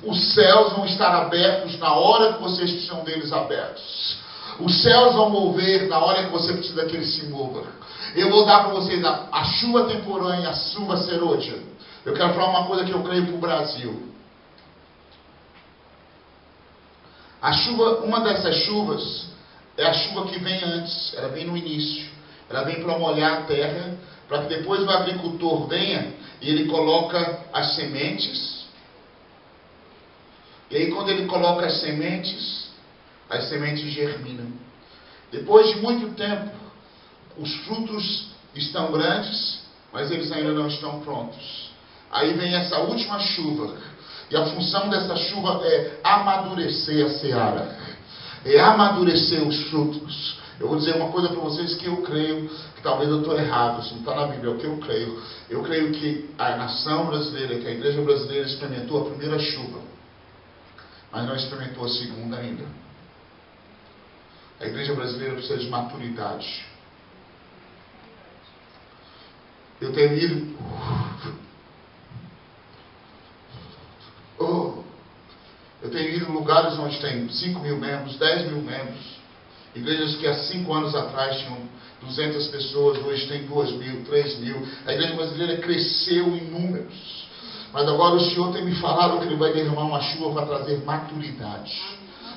os céus vão estar abertos na hora que vocês precisam deles abertos. Os céus vão mover na hora que você precisa que eles se movam. Eu vou dar para vocês a chuva temporânea e a chuva serôdia. Eu quero falar uma coisa que eu creio para o Brasil. A chuva, uma dessas chuvas, é a chuva que vem antes, ela vem no início. Ela vem para molhar a terra, para que depois o agricultor venha e ele coloca as sementes. E aí quando ele coloca as sementes germinam. Depois de muito tempo, os frutos estão grandes, mas eles ainda não estão prontos. Aí vem essa última chuva. E a função dessa chuva é amadurecer a seara. É amadurecer os frutos. Eu vou dizer uma coisa para vocês que eu creio, que talvez eu estou errado, isso não está na Bíblia, é o que eu creio. Eu creio que a nação brasileira, que a igreja brasileira experimentou a primeira chuva, mas não experimentou a segunda ainda. A igreja brasileira precisa de maturidade. Eu tenho ido... Eu tenho ido em lugares onde tem 5 mil membros, 10 mil membros. Igrejas que há 5 anos atrás tinham 200 pessoas, hoje tem 2 mil, 3 mil. A igreja brasileira cresceu em números. Mas agora o Senhor tem me falado que Ele vai derramar uma chuva para trazer maturidade.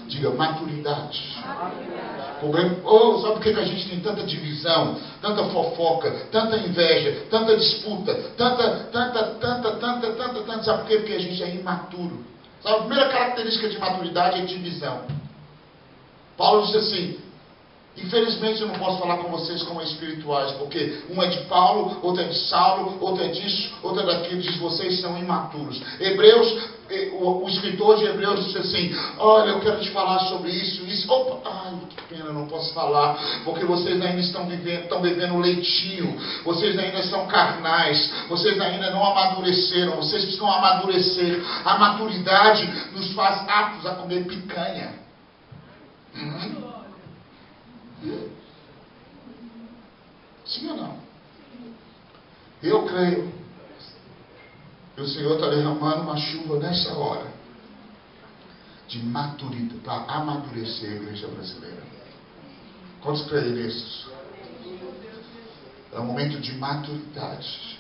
Diga, maturidade. Sabe por que a gente tem tanta divisão, tanta fofoca, tanta inveja, tanta disputa, tanta. Sabe por quê? Porque a gente é imaturo. Sabe, a primeira característica de maturidade é divisão. Paulo disse assim, infelizmente eu não posso falar com vocês como espirituais, porque um é de Paulo, outro é de Saulo, outro é disso, outro é daquilo, diz, vocês são imaturos. O escritor de Hebreus disse assim, olha, eu quero te falar sobre isso. Opa, ai, que pena, não posso falar, porque vocês ainda estão bebendo leitinho, vocês ainda são carnais, vocês ainda não amadureceram, vocês precisam amadurecer. A maturidade nos faz aptos a comer picanha. Sim ou não? Eu creio que o Senhor está derramando uma chuva nessa hora de maturidade para amadurecer a igreja brasileira. Quantos creem nisso? É um momento de maturidade.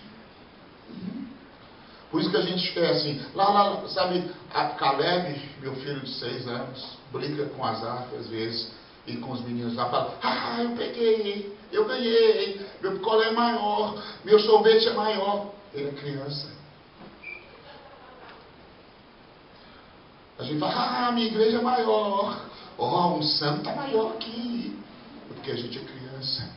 Por isso que a gente quer assim, lá, sabe, a Caleb, meu filho de 6 anos, brinca com as árvores às vezes, e com os meninos lá, fala, eu peguei, eu ganhei, meu picolé é maior, meu sorvete é maior. Ele é criança. A gente fala, minha igreja é maior, um santo está maior aqui, porque a gente é criança.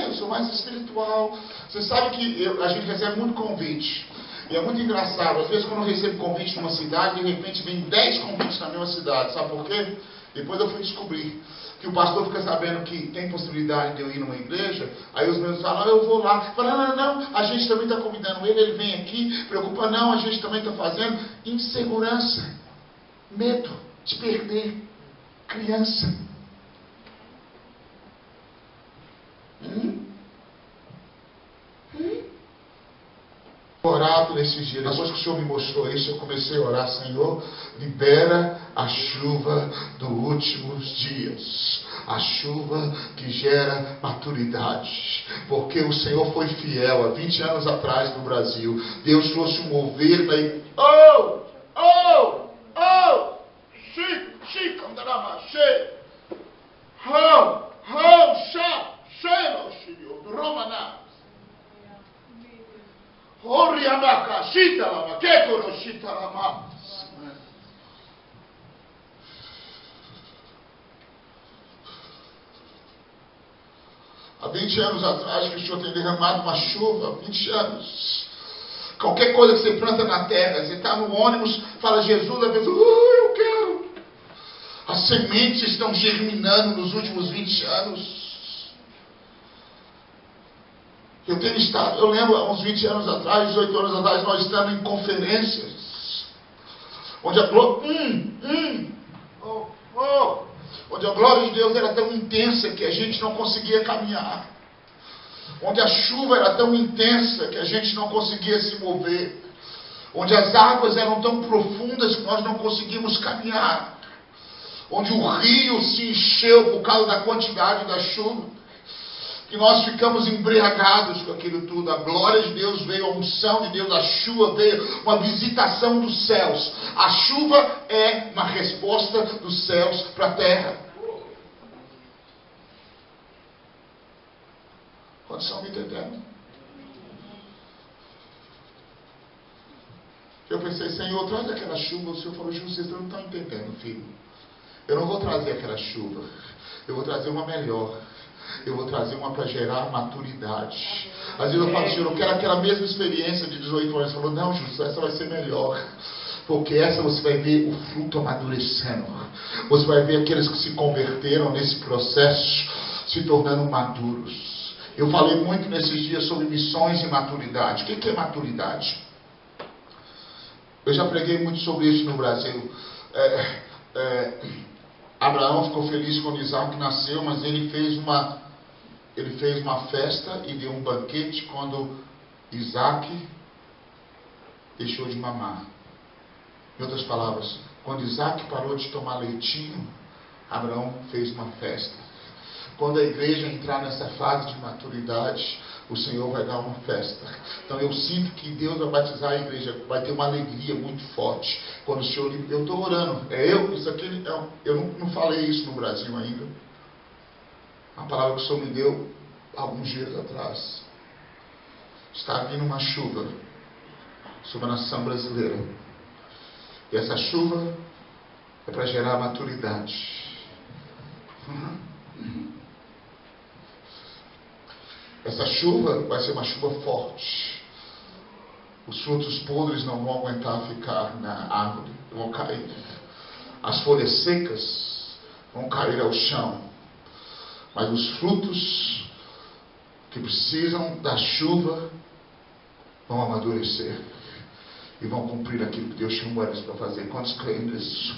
Eu sou mais espiritual. Você sabe que a gente recebe muito convite. E é muito engraçado. Às vezes quando eu recebo convite numa cidade, de repente vem 10 convites na mesma cidade. Sabe por quê? Depois eu fui descobrir que o pastor fica sabendo que tem possibilidade de eu ir numa igreja. Aí os meus falam, eu vou lá. Fala, não, a gente também está convidando ele vem aqui. Preocupa, não, a gente também está fazendo. Insegurança, medo de perder, criança. Orado nesses dias, depois que o Senhor me mostrou isso, eu comecei a orar: Senhor, libera a chuva dos últimos dias, a chuva que gera maturidade, porque o Senhor foi fiel. Há 20 anos atrás no Brasil, Deus trouxe um mover na Há 20 anos atrás que o Senhor tem derramado uma chuva. 20 anos. Qualquer coisa que você planta na terra, você está no ônibus, fala Jesus, a pessoa, eu quero. As sementes estão germinando nos últimos 20 anos. Eu lembro, há uns 20 anos atrás, 18 anos atrás, nós estamos em conferências, onde a onde a glória de Deus era tão intensa que a gente não conseguia caminhar, onde a chuva era tão intensa que a gente não conseguia se mover, onde as águas eram tão profundas que nós não conseguimos caminhar, onde o rio se encheu por causa da quantidade da chuva, que nós ficamos embriagados com aquilo tudo. A glória de Deus veio, a unção de Deus, a chuva veio, uma visitação dos céus. A chuva é uma resposta dos céus para a terra. Quantos estão me entendendo? Eu pensei: Senhor, traz aquela chuva. O Senhor falou: vocês não estão entendendo, filho. Eu não vou trazer aquela chuva, eu vou trazer uma melhor. Eu vou trazer uma para gerar maturidade. Às vezes eu falo: Senhor, eu quero aquela mesma experiência de 18 anos. Ele falou: não, Justo, essa vai ser melhor. Porque essa você vai ver o fruto amadurecendo. Você vai ver aqueles que se converteram nesse processo se tornando maduros. Eu falei muito nesses dias sobre missões e maturidade. O que é maturidade? Eu já preguei muito sobre isso no Brasil. Abraão ficou feliz quando Isaac nasceu, mas ele fez uma festa e deu um banquete quando Isaac deixou de mamar. Em outras palavras, quando Isaac parou de tomar leitinho, Abraão fez uma festa. Quando a igreja entrar nessa fase de maturidade, o Senhor vai dar uma festa. Então eu sinto que Deus vai batizar a igreja, vai ter uma alegria muito forte. Quando o Senhor, eu estou orando, eu não falei isso no Brasil ainda. A palavra que o Senhor me deu alguns dias atrás. Está vindo uma chuva sobre a nação brasileira. E essa chuva é para gerar maturidade. Essa chuva vai ser uma chuva forte. Os frutos podres não vão aguentar ficar na árvore, vão cair. As folhas secas vão cair ao chão. Mas os frutos que precisam da chuva vão amadurecer e vão cumprir aquilo que Deus chamou eles para fazer. Quantos creem nisso?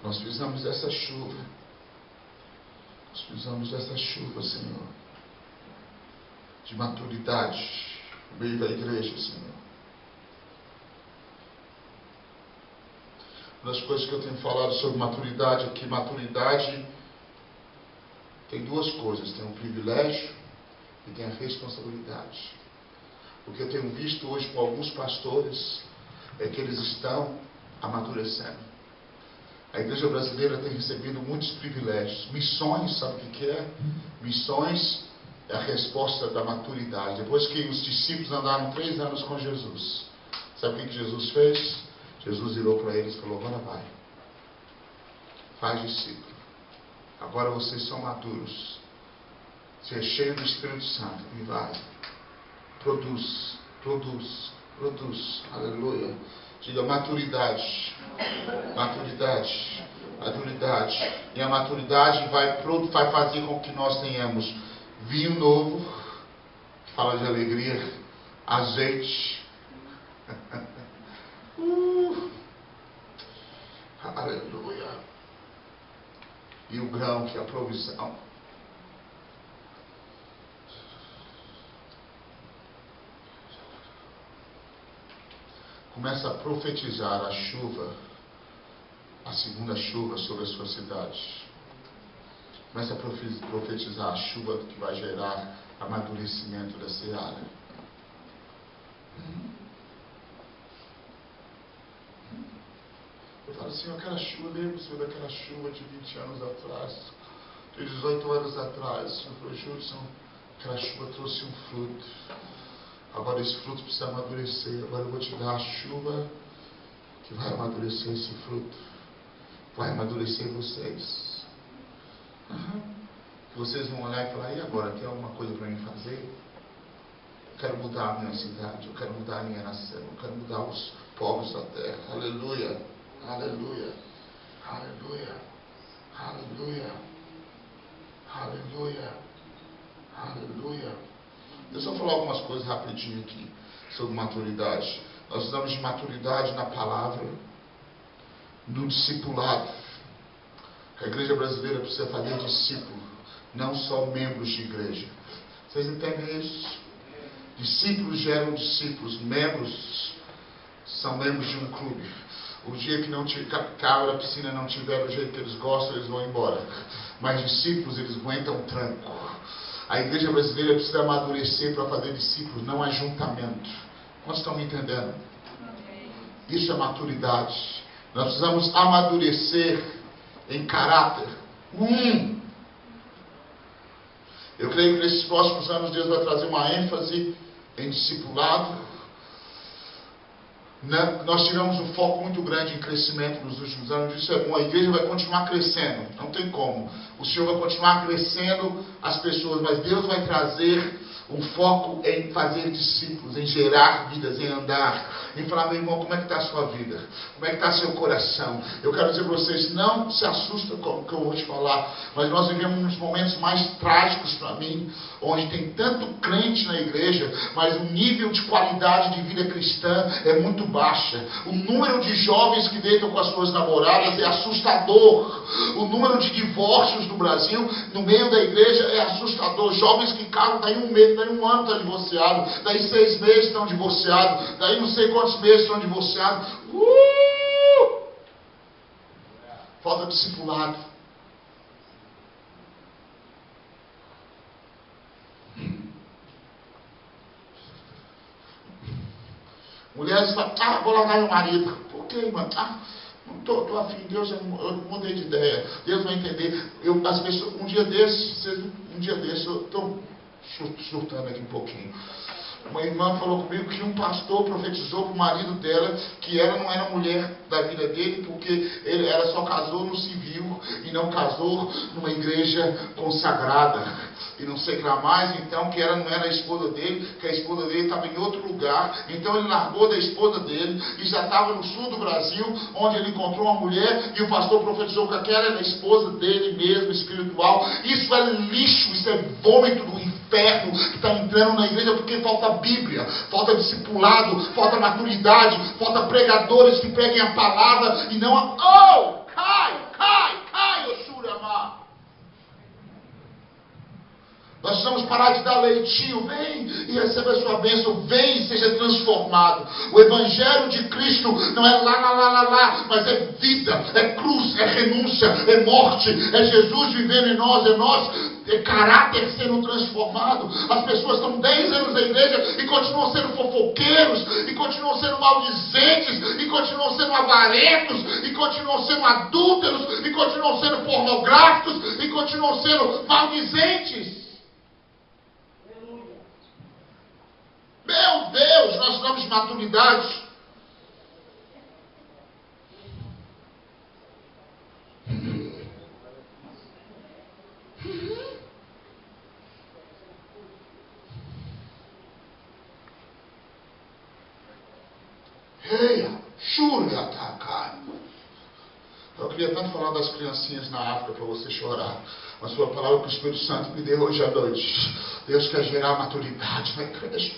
Nós precisamos dessa chuva. Nós precisamos dessa chuva, Senhor, de maturidade no meio da igreja, Senhor. Uma das coisas que eu tenho falado sobre maturidade é que maturidade tem duas coisas: tem o privilégio e tem a responsabilidade. O que eu tenho visto hoje com alguns pastores é que eles estão amadurecendo. A igreja brasileira tem recebido muitos privilégios. Missões, sabe o que é? Missões é a resposta da maturidade. Depois que os discípulos andaram 3 anos com Jesus, sabe o que Jesus fez? Jesus virou para eles e falou: agora vai, faz discípulo. Agora vocês são maduros. Você é cheio do Espírito Santo e vai, produz. Produz, produz, aleluia. Diga maturidade, maturidade, maturidade. E a maturidade vai fazer com que nós tenhamos vinho novo, que fala de alegria, azeite, aleluia. E o grão, que é a provisão. Começa a profetizar a chuva, a segunda chuva sobre a sua cidade. Começa a profetizar a chuva que vai gerar amadurecimento da seara. Eu falo assim, aquela chuva, lembro-se daquela chuva de 20 anos atrás, de 18 anos atrás. Eu falei, Judson, aquela chuva trouxe um fruto. Agora esse fruto precisa amadurecer. Agora eu vou te dar a chuva que vai amadurecer esse fruto. Vai amadurecer vocês. Vocês vão olhar e falar, e agora, tem alguma coisa para mim fazer? Eu quero mudar a minha cidade, eu quero mudar a minha nação, eu quero mudar os povos da terra. Aleluia, aleluia, aleluia, aleluia, aleluia, aleluia. Deixa eu falar algumas coisas rapidinho aqui sobre maturidade. Nós precisamos de maturidade na palavra, no discipulado. A igreja brasileira precisa fazer discípulo, não só membros de igreja. Vocês entendem isso? Discípulos geram discípulos, membros são membros de um clube. O dia que não a piscina não tiver do jeito que eles gostam, eles vão embora. Mas discípulos, eles aguentam o tranco. A igreja brasileira precisa amadurecer para fazer discípulos, não ajuntamento. Quantos estão me entendendo? Isso é maturidade. Nós precisamos amadurecer em caráter. Eu creio que nesses próximos anos Deus vai trazer uma ênfase em discipulado. Nós tivemos um foco muito grande em crescimento nos últimos anos. Isso é bom, a igreja vai continuar crescendo, não tem como. O Senhor vai continuar crescendo as pessoas, mas Deus vai trazer um foco em fazer discípulos, em gerar vidas, em andar, em falar, meu irmão, como é que está a sua vida? Como é que está seu coração? Eu quero dizer para vocês, não se assusta com o que eu vou te falar, mas nós vivemos uns momentos mais trágicos para mim, onde tem tanto crente na igreja, mas o nível de qualidade de vida cristã é muito baixa. O número de jovens que deitam com as suas namoradas é assustador. O número de divórcios no Brasil, no meio da igreja, é assustador. Jovens que casam, daí um mês, daí um ano estão divorciados, daí 6 meses estão divorciados, daí não sei quantos meses estão divorciados. Falta discipulado. Mulheres falam, vou largar meu marido. Por quê, irmã? Não estou afim, Deus, eu mudei de ideia. Deus vai entender. As pessoas, um dia desses, eu estou surtando aqui um pouquinho. Uma irmã falou comigo que um pastor profetizou para o marido dela que ela não era mulher da vida dele porque ela só casou no civil e não casou numa igreja consagrada e não sei lá mais, então que ela não era a esposa dele, que a esposa dele estava em outro lugar, então ele largou da esposa dele e já estava no sul do Brasil, onde ele encontrou uma mulher e o pastor profetizou que aquela era a esposa dele mesmo, espiritual. Isso é lixo, isso é vômito do inferno que está entrando na igreja porque falta Bíblia, falta discipulado, falta maturidade, falta pregadores que preguem a palavra e não a... Cai, Oxurama. Nós precisamos parar de dar leitinho. Vem e receba a sua bênção. Vem e seja transformado. O Evangelho de Cristo não é lá, mas é vida, é cruz, é renúncia, é morte, é Jesus vivendo em nós, é caráter sendo transformado. As pessoas estão 10 anos na igreja e continuam sendo fofoqueiros, e continuam sendo maldizentes, e continuam sendo avarentos, e continuam sendo adúlteros, e continuam sendo pornográficos, e continuam sendo maldizentes. Meu Deus, nós precisamos de maturidade. Eia, Júlia, Takai. Eu queria tanto falar das criancinhas na África para você chorar. Mas foi a palavra que o Espírito Santo me deu hoje à noite. Deus quer gerar maturidade na igreja.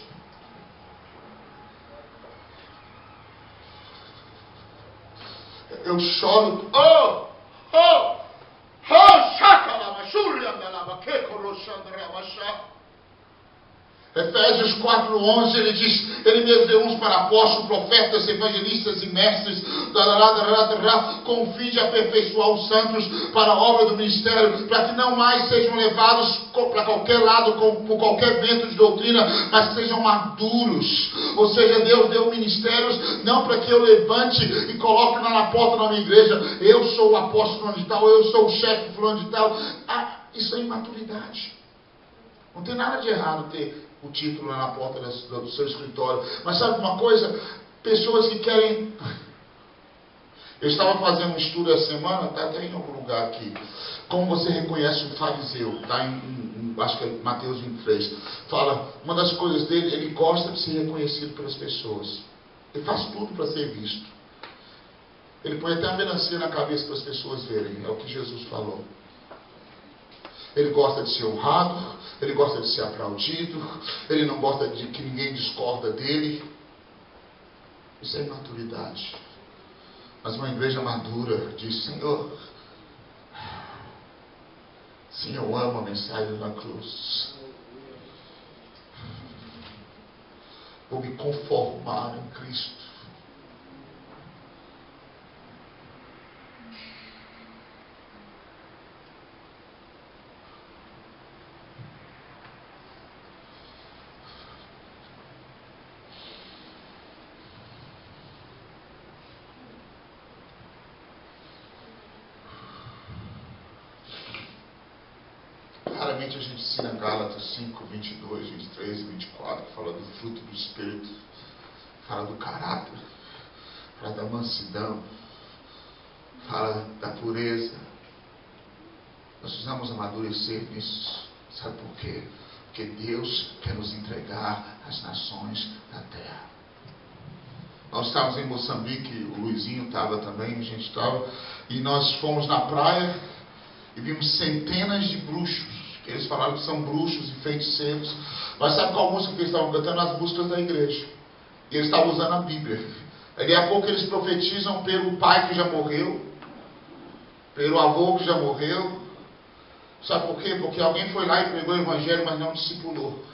Eu choro. Efésios 4:11, ele diz, ele me enviou uns para apóstolos, profetas, evangelistas e mestres, com o fim de aperfeiçoar os santos para a obra do ministério, para que não mais sejam levados para qualquer lado, por qualquer vento de doutrina, mas que sejam maduros. Ou seja, Deus deu ministérios, não para que eu levante e coloque lá na porta da minha igreja, eu sou o apóstolo fulano de tal, eu sou o chefe fulano de tal. Isso é imaturidade. Não tem nada de errado ter o título lá na porta do seu escritório. Mas sabe uma coisa? Pessoas que querem... Eu estava fazendo um estudo essa semana, está até em algum lugar aqui. Como você reconhece o fariseu? Está acho que é Mateus 23. Fala, uma das coisas dele, ele gosta de ser reconhecido pelas pessoas. Ele faz tudo para ser visto. Ele põe até a melancia na cabeça para as pessoas verem. É o que Jesus falou. Ele gosta de ser honrado, ele gosta de ser aplaudido, ele não gosta de que ninguém discorda dele. Isso é imaturidade. Mas uma igreja madura diz, Senhor, sim, eu amo a mensagem da cruz. Vou me conformar em Cristo. Raramente a gente ensina Gálatas 5, 22, 23 e 24, que fala do fruto do Espírito, fala do caráter, fala da mansidão, fala da pureza. Nós precisamos amadurecer nisso. Sabe por quê? Porque Deus quer nos entregar as nações da terra. Nós estávamos em Moçambique, o Luizinho estava também, a gente estava, e nós fomos na praia e vimos centenas de bruxos. Eles falaram que são bruxos e feiticeiros. Mas sabe qual música que eles estavam cantando? As músicas da igreja. E eles estavam usando a Bíblia. Daqui a pouco eles profetizam pelo pai que já morreu, pelo avô que já morreu. Sabe por quê? Porque alguém foi lá e pregou o evangelho, mas não discipulou.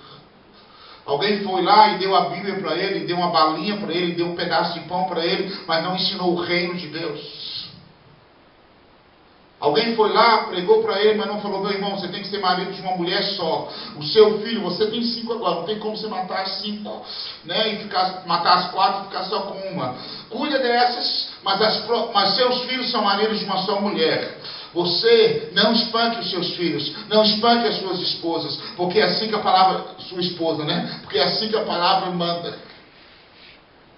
Alguém foi lá e deu a Bíblia para ele, deu uma balinha para ele, deu um pedaço de pão para ele, mas não ensinou o reino de Deus. Alguém foi lá, pregou para ele, mas não falou, meu irmão, você tem que ser marido de uma mulher só. O seu filho, você tem 5 agora, não tem como você matar as 5, né? E matar as 4 e ficar só com uma. Cuida dessas, mas seus filhos são maridos de uma só mulher. Você não espanque os seus filhos, não espanque as suas esposas, porque é assim que a palavra, sua esposa, né? Porque é assim que a palavra manda.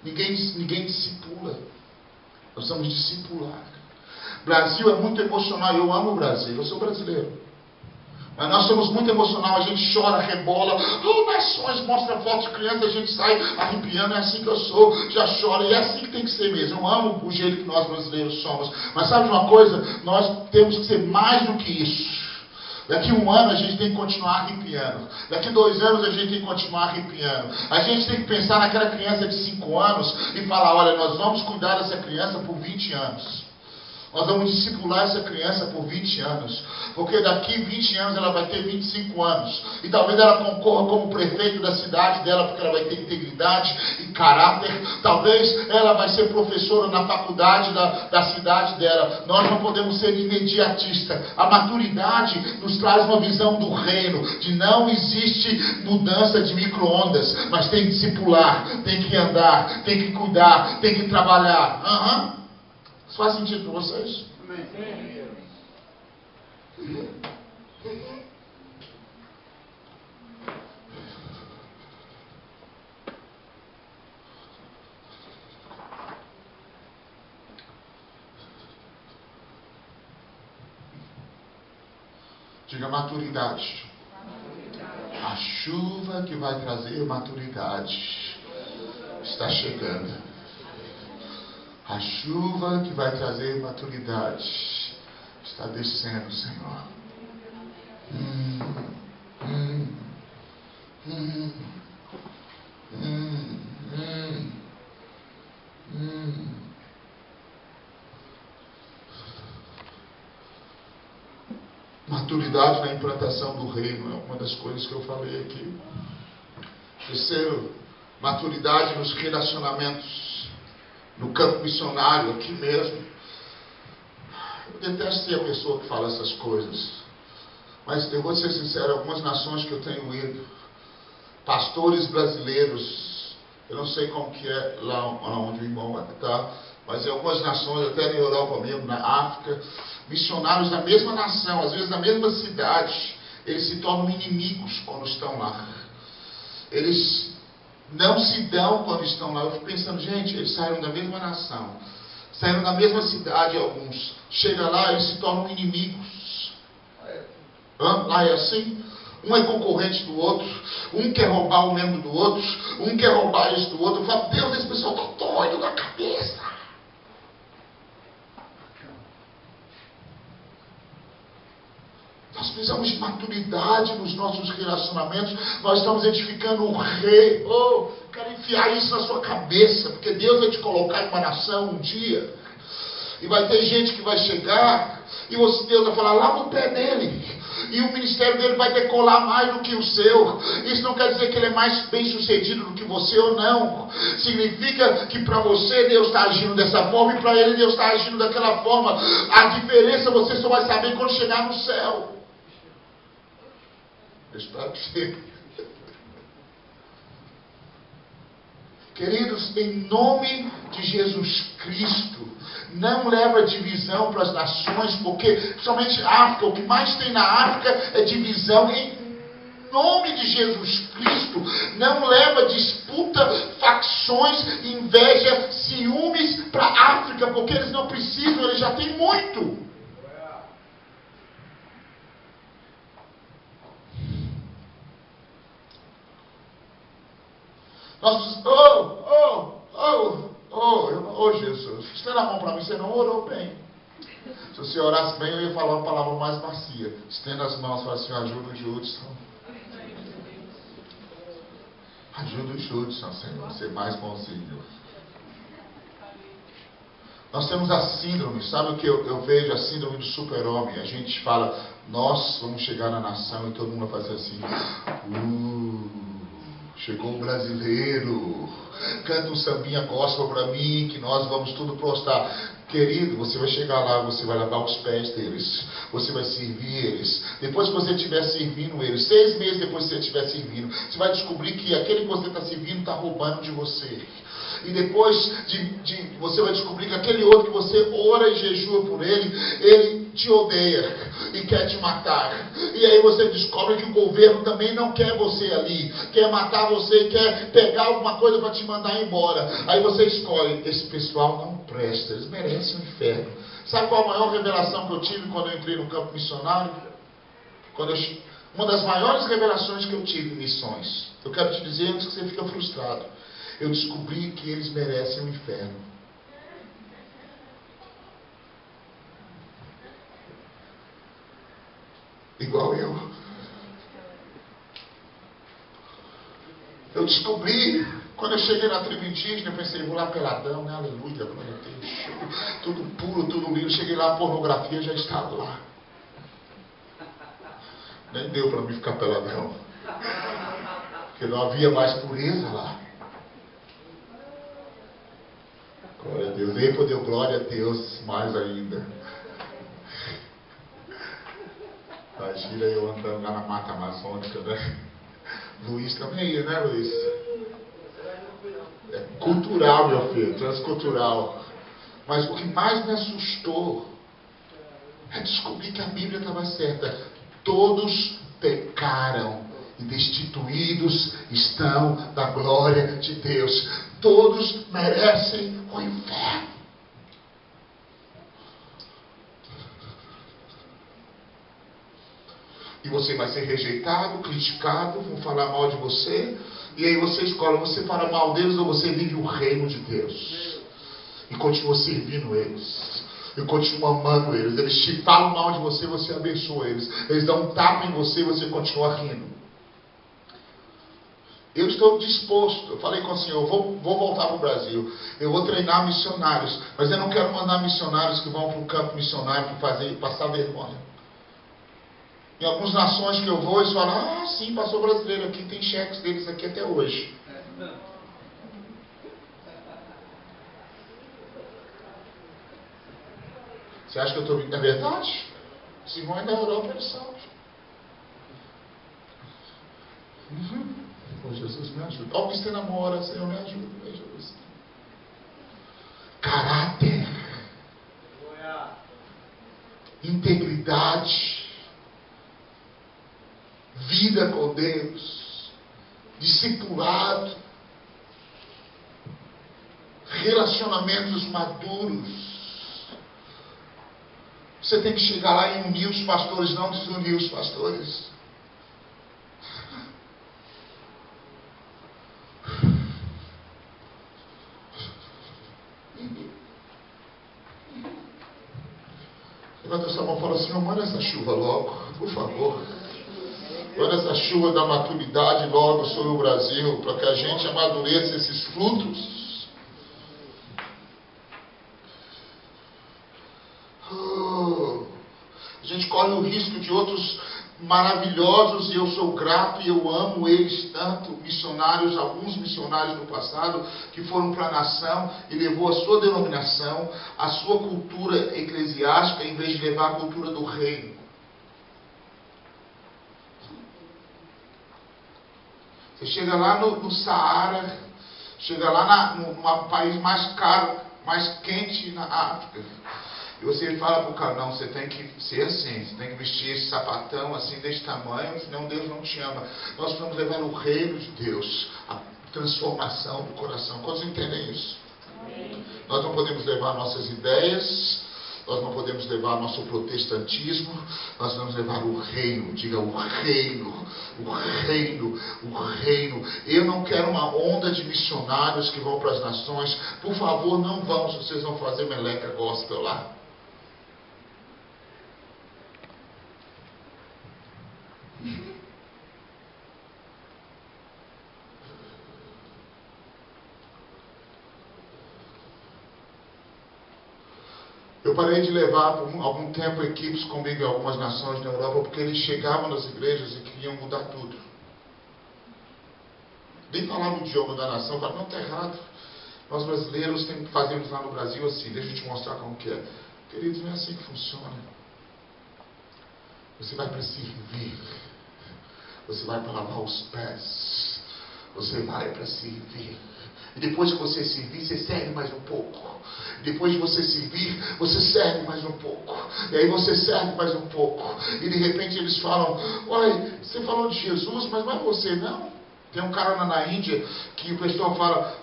Ninguém discipula. Nós somos discipular. Brasil é muito emocional. Eu amo o Brasil, eu sou brasileiro. Mas nós somos muito emocional, a gente chora, rebola. Nações, mostra foto de criança, a gente sai arrepiando. É assim que eu sou, já chora. E é assim que tem que ser mesmo. Eu amo o jeito que nós brasileiros somos. Mas sabe de uma coisa? Nós temos que ser mais do que isso. Daqui 1 ano a gente tem que continuar arrepiando. Daqui 2 anos a gente tem que continuar arrepiando. A gente tem que pensar naquela criança de 5 anos e falar, olha, nós vamos cuidar dessa criança por 20 anos. Nós vamos discipular essa criança por 20 anos. Porque daqui 20 anos ela vai ter 25 anos. E talvez ela concorra como prefeito da cidade dela, porque ela vai ter integridade e caráter. Talvez ela vai ser professora na faculdade da cidade dela. Nós não podemos ser imediatistas. A maturidade nos traz uma visão do reino. De não existe mudança de micro-ondas. Mas tem que discipular, tem que andar, tem que cuidar, tem que trabalhar. Isso faz sentido para vocês? Amém. Diga maturidade. A chuva que vai trazer maturidade está chegando. A chuva que vai trazer maturidade está descendo, Senhor. Maturidade na implantação do reino é uma das coisas que eu falei aqui. Terceiro, maturidade nos relacionamentos, no campo missionário, aqui mesmo. Eu detesto ser a pessoa que fala essas coisas, mas eu vou ser sincero, algumas nações que eu tenho ido, pastores brasileiros, eu não sei como que é lá onde o irmão está, mas em algumas nações, até na Europa mesmo, na África, missionários da mesma nação, às vezes na mesma cidade, eles se tornam inimigos quando estão lá. Eles não se dão quando estão lá. Eu fico pensando, gente, eles saíram da mesma nação, saíram da mesma cidade alguns. Chega lá, eles se tornam inimigos. Lá é assim? Um é concorrente do outro, um quer roubar o membro do outro, um quer roubar isso do outro. Eu falo, Deus, esse pessoal está doido na cabeça. Nós precisamos de maturidade nos nossos relacionamentos. Nós estamos edificando um rei. Quero enfiar isso na sua cabeça, porque Deus vai te colocar em uma nação um dia. E vai ter gente que vai chegar e Deus vai falar lá no pé dele. E o ministério dele vai decolar mais do que o seu. Isso não quer dizer que ele é mais bem sucedido do que você ou não. Significa que para você Deus está agindo dessa forma e para ele Deus está agindo daquela forma. A diferença você só vai saber quando chegar no céu. Eu espero que chegue. Queridos, em nome de Jesus Cristo, não leva divisão para as nações, porque somente a África, o que mais tem na África é divisão. Em nome de Jesus Cristo, não leva disputa, facções, inveja, ciúmes para a África, porque eles não precisam, eles já têm muito. Jesus, estenda a mão para mim, você não orou bem. Se você orasse bem, eu ia falar uma palavra mais macia. Estenda as mãos e fala assim, ajuda o Judson. Ajuda o Judson, Senhor, a ser mais bonzinho. Nós temos a síndrome, sabe o que eu vejo? A síndrome do super-homem. A gente fala, nós vamos chegar na nação e todo mundo vai fazer assim. Chegou o brasileiro, canta um sambinha gospel para mim, que nós vamos tudo prostrar. Querido, você vai chegar lá, você vai lavar os pés deles, você vai servir eles. Depois que você estiver servindo eles, 6 meses depois que você estiver servindo, você vai descobrir que aquele que você está servindo está roubando de você. E depois você vai descobrir que aquele outro que você ora e jejua por ele, ele te odeia e quer te matar. E aí você descobre que o governo também não quer você ali, quer matar você, quer pegar alguma coisa para te mandar embora. Aí você escolhe, esse pessoal não presta, eles merecem o inferno. Sabe qual a maior revelação que eu tive quando eu entrei no campo missionário? Uma das maiores revelações que eu tive em missões. Eu quero te dizer antes que você fica frustrado. Eu descobri que eles merecem o inferno. Igual eu. Eu descobri, quando eu cheguei na tribo indígena, eu pensei, vou lá peladão, né? Aleluia, glória a Deus. Tudo puro, tudo lindo. Cheguei lá, a pornografia já estava lá. Nem deu para mim ficar peladão. Porque não havia mais pureza lá. Glória a Deus. Ei, deu glória a Deus mais ainda. Imagina eu andando lá na Mata Amazônica, né? Luiz também ia, né, Luiz? É cultural, meu filho, transcultural. Mas o que mais me assustou é descobrir que a Bíblia estava certa. Todos pecaram e destituídos estão da glória de Deus. Todos merecem o inferno. E você vai ser rejeitado, criticado, vão falar mal de você. E aí você escolhe, você fala mal deles ou você vive o reino de Deus. e continua servindo eles. E continua amando eles. Eles te falam mal de você, você abençoa eles. Eles dão um tapa em você, você continua rindo. Eu estou disposto. Eu falei com o Senhor, vou voltar para o Brasil. Eu vou treinar missionários. Mas eu não quero mandar missionários que vão para o campo missionário para passar vergonha. Em algumas nações que eu vou, eles falam, sim, pastor brasileiro aqui, tem cheques deles aqui até hoje. Você acha que eu estou vindo? É verdade? Os irmãos da Europa, eles sabem. Oh, Jesus, me ajuda. Augustina namora, Senhor, me ajuda. Caráter. Integridade. Vida com Deus. Discipulado. Relacionamentos maduros. Você tem que chegar lá e unir os pastores, não desunir os pastores. Levanta essa mão e fala, Senhor, manda essa chuva logo, por favor. Manda essa chuva da maturidade logo sobre o Brasil, para que a gente amadureça esses frutos. A gente corre o risco de outros maravilhosos, e eu sou grato e eu amo eles tanto, missionários, alguns missionários do passado, que foram para a nação e levou a sua denominação, a sua cultura eclesiástica, em vez de levar a cultura do reino. Você chega lá no Saara, chega lá num país mais caro, mais quente na África, e você fala para o cara, não, você tem que ser assim, você tem que vestir esse sapatão assim, desse tamanho, senão Deus não te ama. Nós precisamos levar o reino de Deus, a transformação do coração. Quantos entendem isso? Amém. Nós não podemos levar nossas ideias, nós não podemos levar nosso protestantismo, nós vamos levar o reino. Diga o reino, o reino, o reino. Eu não quero uma onda de missionários que vão para as nações. Por favor, não vão, se vocês vão fazer meleca gospel lá. Eu parei de levar por algum tempo equipes comigo em algumas nações na Europa, porque eles chegavam nas igrejas e queriam mudar tudo. Nem falavam o idioma da nação, falavam, não, está errado. Nós brasileiros fazemos lá no Brasil assim, deixa eu te mostrar como que é. Queridos, não é assim que funciona. Você vai para servir. Você vai para lavar os pés. Você vai para servir. E depois que você servir, você serve mais um pouco. Depois de você servir, você serve mais um pouco. E aí você serve mais um pouco. E de repente eles falam, olha, você falou de Jesus, mas não é você não. Tem um cara na Índia que o pessoal fala,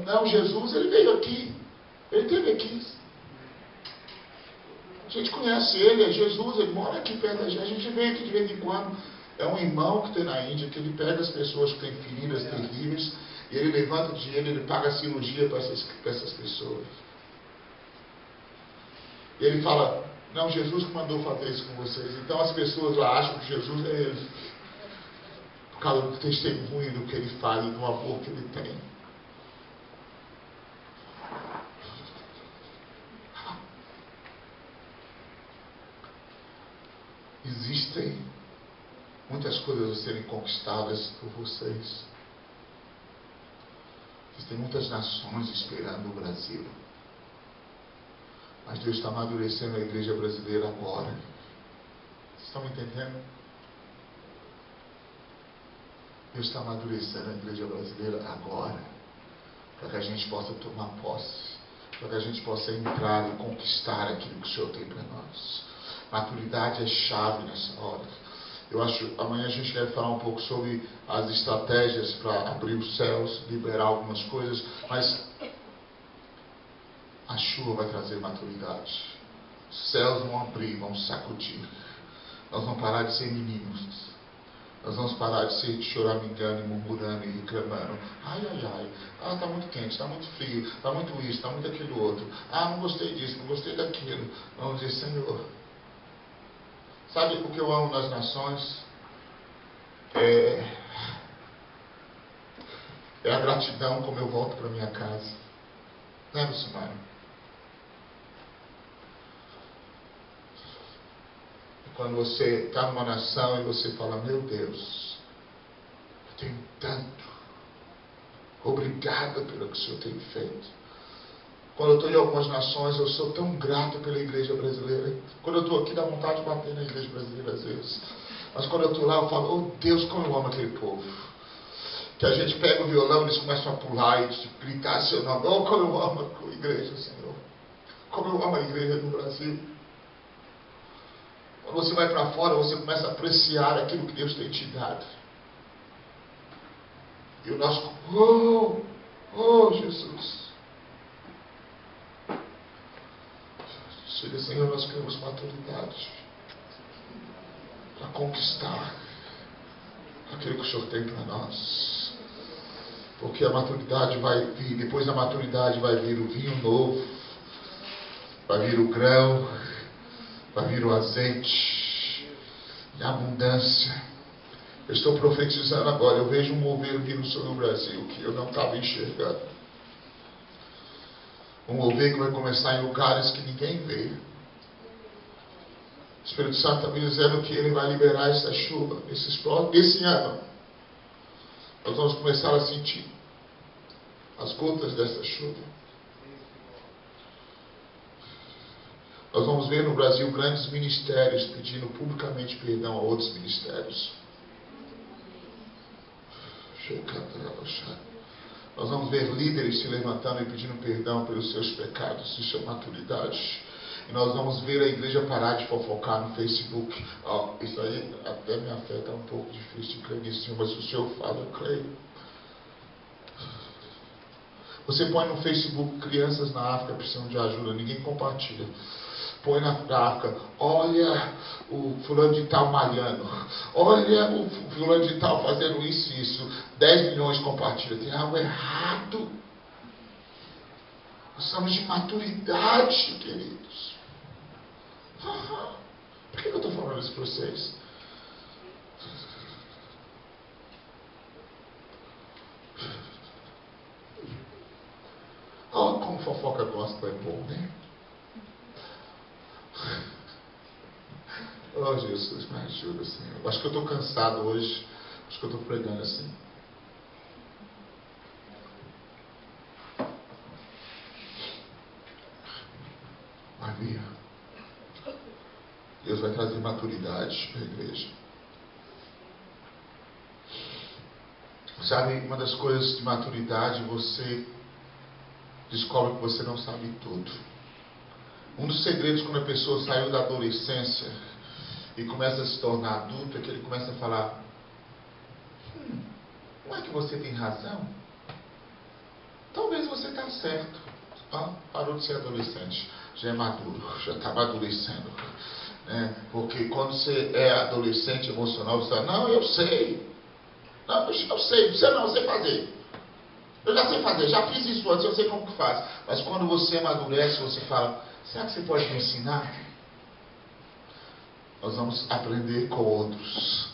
não, Jesus, ele veio aqui. Ele esteve aqui. A gente conhece ele, é Jesus, ele mora aqui perto da gente. A gente vem aqui de vez em quando. É um irmão que tem na Índia, que ele pega as pessoas que têm feridas terríveis, e ele levanta o dinheiro, ele paga a cirurgia para essas pessoas. E ele fala, não, Jesus que mandou fazer isso com vocês. Então as pessoas lá acham que Jesus é ele. Por causa do testemunho do que ele faz e do amor que ele tem. Existem muitas coisas a serem conquistadas por vocês. Existem muitas nações esperando o Brasil. Mas Deus está amadurecendo a igreja brasileira agora. Vocês estão me entendendo? Deus está amadurecendo a igreja brasileira agora. Para que a gente possa tomar posse. Para que a gente possa entrar e conquistar aquilo que o Senhor tem para nós. Maturidade é chave nessa hora. Eu acho, amanhã a gente deve falar um pouco sobre as estratégias para abrir os céus, liberar algumas coisas, mas a chuva vai trazer maturidade. Os céus vão abrir, vão sacudir. Nós vamos parar de ser meninos. Nós vamos parar de ser choramingando, murmurando e reclamando. Ai, ai, ai. Ah, está muito quente, está muito frio, está muito isso, está muito aquilo outro. Ah, não gostei disso, não gostei daquilo. Vamos dizer, Senhor, sabe o que eu amo nas nações? É a gratidão como eu volto para minha casa. Né, Lucimar? Quando você está numa nação e você fala, meu Deus, eu tenho tanto. Obrigado pelo que o Senhor tem feito. Quando eu estou em algumas nações, eu sou tão grato pela igreja brasileira. Quando eu estou aqui, dá vontade de bater na igreja brasileira às vezes. Mas quando eu estou lá, eu falo, oh Deus, como eu amo aquele povo. Que a gente pega o violão, eles começam a pular e gritar seu nome. Oh, como eu amo a igreja, Senhor. Como eu amo a igreja no Brasil. Quando você vai para fora, você começa a apreciar aquilo que Deus tem te dado. E o nosso, oh Jesus. Senhor, nós queremos maturidade para conquistar aquilo que o Senhor tem para nós. Porque a maturidade vai vir, depois da maturidade vai vir o vinho novo, vai vir o grão, vai vir o azeite e a abundância. Eu estou profetizando agora, eu vejo um mover vindo sobre o Brasil que eu não estava enxergando. Um mover que vai começar em lugares que ninguém vê. O Espírito Santo está me dizendo que Ele vai liberar essa chuva esse ano. Nós vamos começar a sentir as gotas dessa chuva. Nós vamos ver no Brasil grandes ministérios pedindo publicamente perdão a outros ministérios. Nós vamos ver líderes se levantando e pedindo perdão pelos seus pecados. Isso é maturidade. E nós vamos ver a igreja parar de fofocar no Facebook. Isso aí até me afeta um pouco, difícil de crer nisso, mas se o Senhor fala, eu creio. Você põe no Facebook, crianças na África precisam de ajuda, ninguém compartilha. Põe na África, olha o fulano de tal malhando, olha o fulano de tal fazendo isso e isso, 10 milhões compartilham. Tem algo errado. Nós estamos de maturidade, queridos. Por que eu estou falando isso para vocês? Oh, como fofoca gospel é bom, né? Oh, Jesus, me ajuda, Senhor. Acho que eu estou cansado hoje. Acho que eu estou pregando assim. Vai vir. Deus vai trazer maturidade para a igreja. Sabe, uma das coisas de maturidade, você descobre que você não sabe tudo. Um dos segredos quando a pessoa saiu da adolescência e começa a se tornar adulto é que ele começa a falar: não é que você tem razão? Talvez você está certo. Parou de ser adolescente, já é maduro, já está amadurecendo. Porque quando você é adolescente emocional, você fala: não, eu sei. Não, eu sei, você não, eu sei fazer. Eu já sei fazer, já fiz isso antes, eu sei como que faz. Mas quando você amadurece, você fala: será que você pode me ensinar? Nós vamos aprender com outros.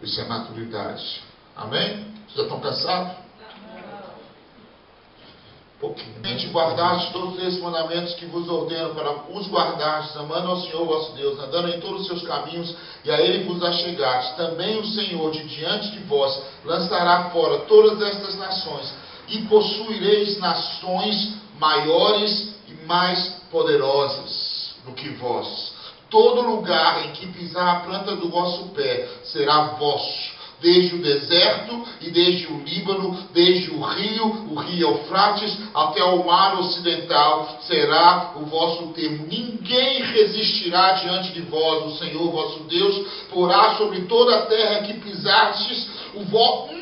Isso é maturidade. Amém? Vocês já estão cansados? Pouquinho. Guardaste todos esses mandamentos que vos ordeno para os guardastes, amando ao Senhor vosso Deus, andando em todos os seus caminhos, e a Ele vos achegastes. Também o Senhor de diante de vós lançará fora todas estas nações, e possuireis nações maiores e mais poderosas do que vós. Todo lugar em que pisar a planta do vosso pé será vosso, desde o deserto e desde o Líbano, desde o rio Eufrates, até o mar ocidental, será o vosso termo. Ninguém resistirá diante de vós, o Senhor vosso Deus, porá sobre toda a terra que pisastes o vosso...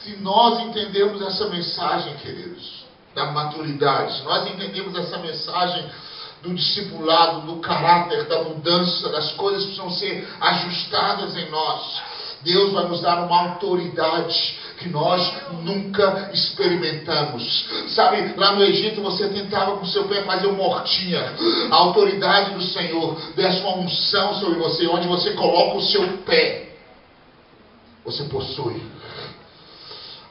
Se nós entendemos essa mensagem, queridos, da maturidade, se nós entendemos essa mensagem do discipulado, do caráter, da mudança, das coisas precisam ser ajustadas em nós. Deus vai nos dar uma autoridade que nós nunca experimentamos. Sabe, lá no Egito você tentava com seu pé fazer uma hortinha. A autoridade do Senhor desce uma unção sobre você, onde você coloca o seu pé, você possui.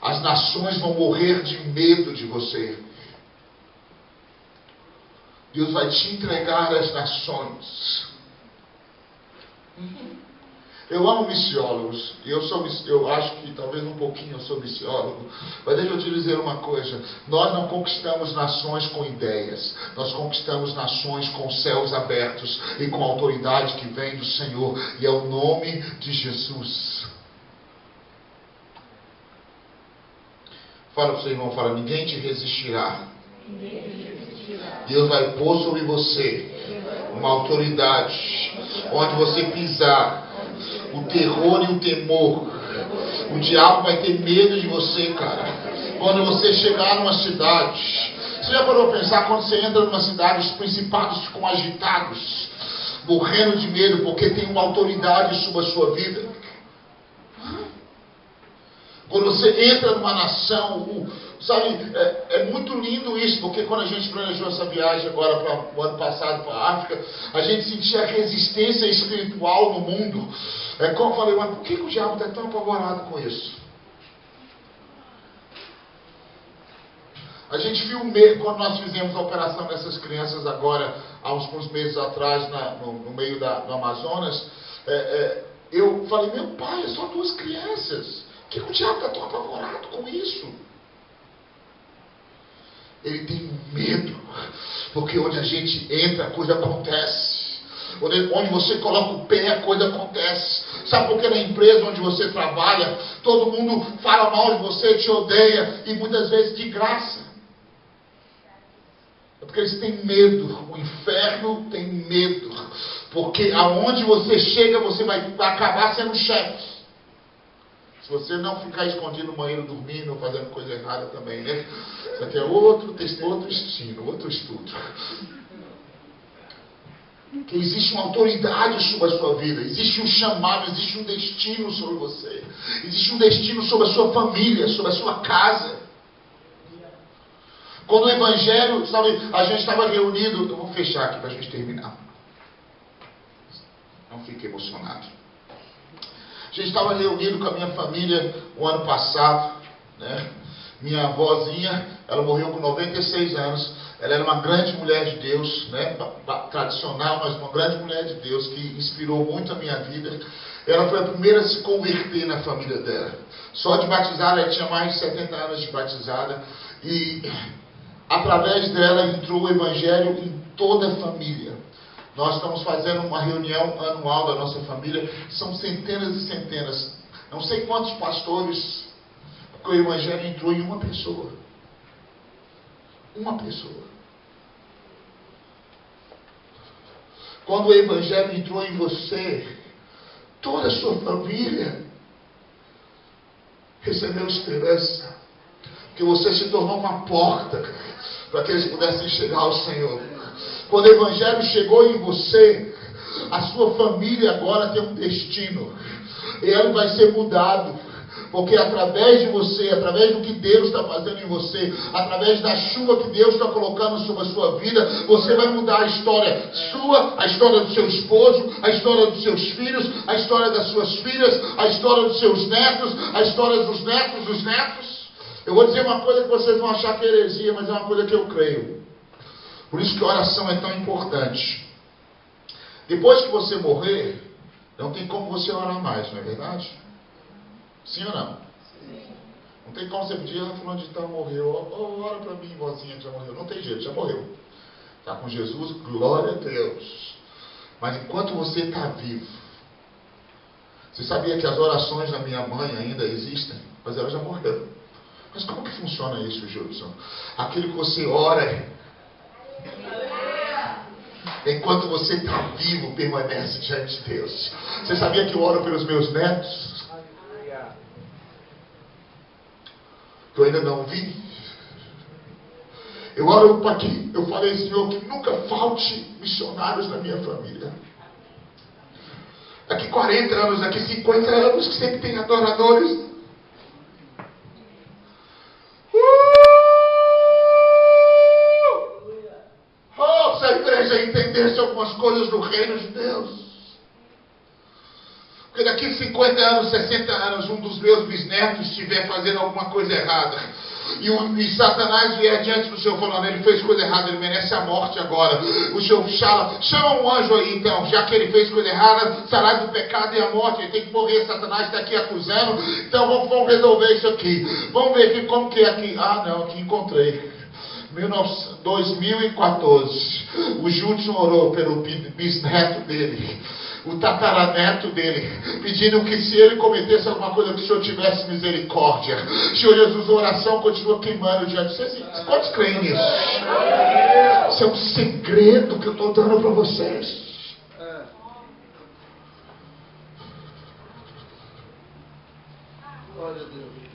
As nações vão morrer de medo de você. Deus vai te entregar às nações. Eu amo missiólogos. Eu acho que talvez um pouquinho eu sou missiólogo. Mas deixa eu te dizer uma coisa. Nós não conquistamos nações com ideias. Nós conquistamos nações com céus abertos e com autoridade que vem do Senhor. E é o nome de Jesus. Fala para o seu irmão, fala, ninguém te resistirá. Deus vai pôr sobre você uma autoridade. Onde você pisar, o terror e o temor, o diabo vai ter medo de você, cara. Quando você chegar numa cidade, você já parou para pensar, quando você entra numa cidade, os principados ficam agitados, morrendo de medo, porque tem uma autoridade sobre a sua vida. Quando você entra numa nação, sabe, é muito lindo isso, porque quando a gente planejou essa viagem agora para o ano passado para a África, a gente sentia a resistência espiritual no mundo. Como eu falei, mas por que o diabo está tão apavorado com isso? A gente viu quando nós fizemos a operação dessas crianças agora, há uns meses atrás, no meio do Amazonas, eu falei, meu pai, é só 2 crianças. Por que o diabo está tão apavorado com isso? Ele tem medo, porque onde a gente entra, a coisa acontece. Onde você coloca o pé, a coisa acontece. Sabe por que na empresa onde você trabalha, todo mundo fala mal de você, te odeia, e muitas vezes de graça? É porque eles têm medo. O inferno tem medo, porque aonde você chega, você vai acabar sendo chefe. Se você não ficar escondido no banheiro dormindo ou fazendo coisa errada também, né? Isso aqui é outro destino, outro estudo. Que existe uma autoridade sobre a sua vida, existe um chamado, existe um destino sobre você, existe um destino sobre a sua família, sobre a sua casa. Quando o Evangelho, sabe, a gente estava reunido, eu vou fechar aqui para a gente terminar. Não fique emocionado. A gente estava reunido com a minha família o ano passado, né? Minha avózinha, ela morreu com 96 anos. Ela era uma grande mulher de Deus, né? Tradicional, mas uma grande mulher de Deus que inspirou muito a minha vida. Ela foi a primeira a se converter na família dela. Só de batizada, ela tinha mais de 70 anos de batizada. E através dela entrou o Evangelho em toda a família. Nós estamos fazendo uma reunião anual da nossa família. São centenas e centenas. Não sei quantos pastores, porque o Evangelho entrou em uma pessoa. Uma pessoa. Quando o Evangelho entrou em você, toda a sua família recebeu esperança. Que você se tornou uma porta para que eles pudessem chegar ao Senhor. Quando o Evangelho chegou em você, a sua família agora tem um destino. E ele vai ser mudado. Porque através de você, através do que Deus está fazendo em você, através da chuva que Deus está colocando sobre a sua vida, você vai mudar a história sua, a história do seu esposo, a história dos seus filhos, a história das suas filhas, a história dos seus netos, a história dos netos dos netos. Eu vou dizer uma coisa que vocês vão achar que é heresia, mas é uma coisa que eu creio. Por isso que a oração é tão importante. Depois que você morrer, não tem como você orar mais, não é verdade? Sim ou não? Sim. Não tem como você pedir, fulano de tal morreu, ora para mim, vozinha que já morreu. Não tem jeito, já morreu. Está com Jesus, glória a Deus. Mas enquanto você está vivo, você sabia que as orações da minha mãe ainda existem? Mas ela já morreu. Mas como que funciona isso, Judson? Aquilo que você ora, enquanto você está vivo, permanece diante de Deus. Você sabia que eu oro pelos meus netos? Que eu ainda não vi. Eu oro para que, eu falei, Senhor, que nunca falte missionários na minha família. Daqui 40 anos, daqui 50 anos, que sempre tem adoradores. Oh, se a igreja entendesse algumas coisas do reino de Deus. Porque daqui 50 anos, 60 anos, um dos meus bisnetos estiver fazendo alguma coisa errada. E Satanás vier diante do Senhor falando, ele fez coisa errada, ele merece a morte agora. O Senhor chama um anjo aí então, já que ele fez coisa errada, salário do pecado e a morte, ele tem que morrer, Satanás está aqui acusando. Então vamos resolver isso aqui. Vamos ver aqui como que é aqui. Ah não, aqui encontrei. 2014, o Judson orou pelo bisneto dele, o tataraneto dele, pedindo que se ele cometesse alguma coisa, que o Senhor tivesse misericórdia. Senhor Jesus, a oração continua queimando diante de vocês. Quantos creem nisso? Isso é um segredo que eu estou dando para vocês. Olha Deus.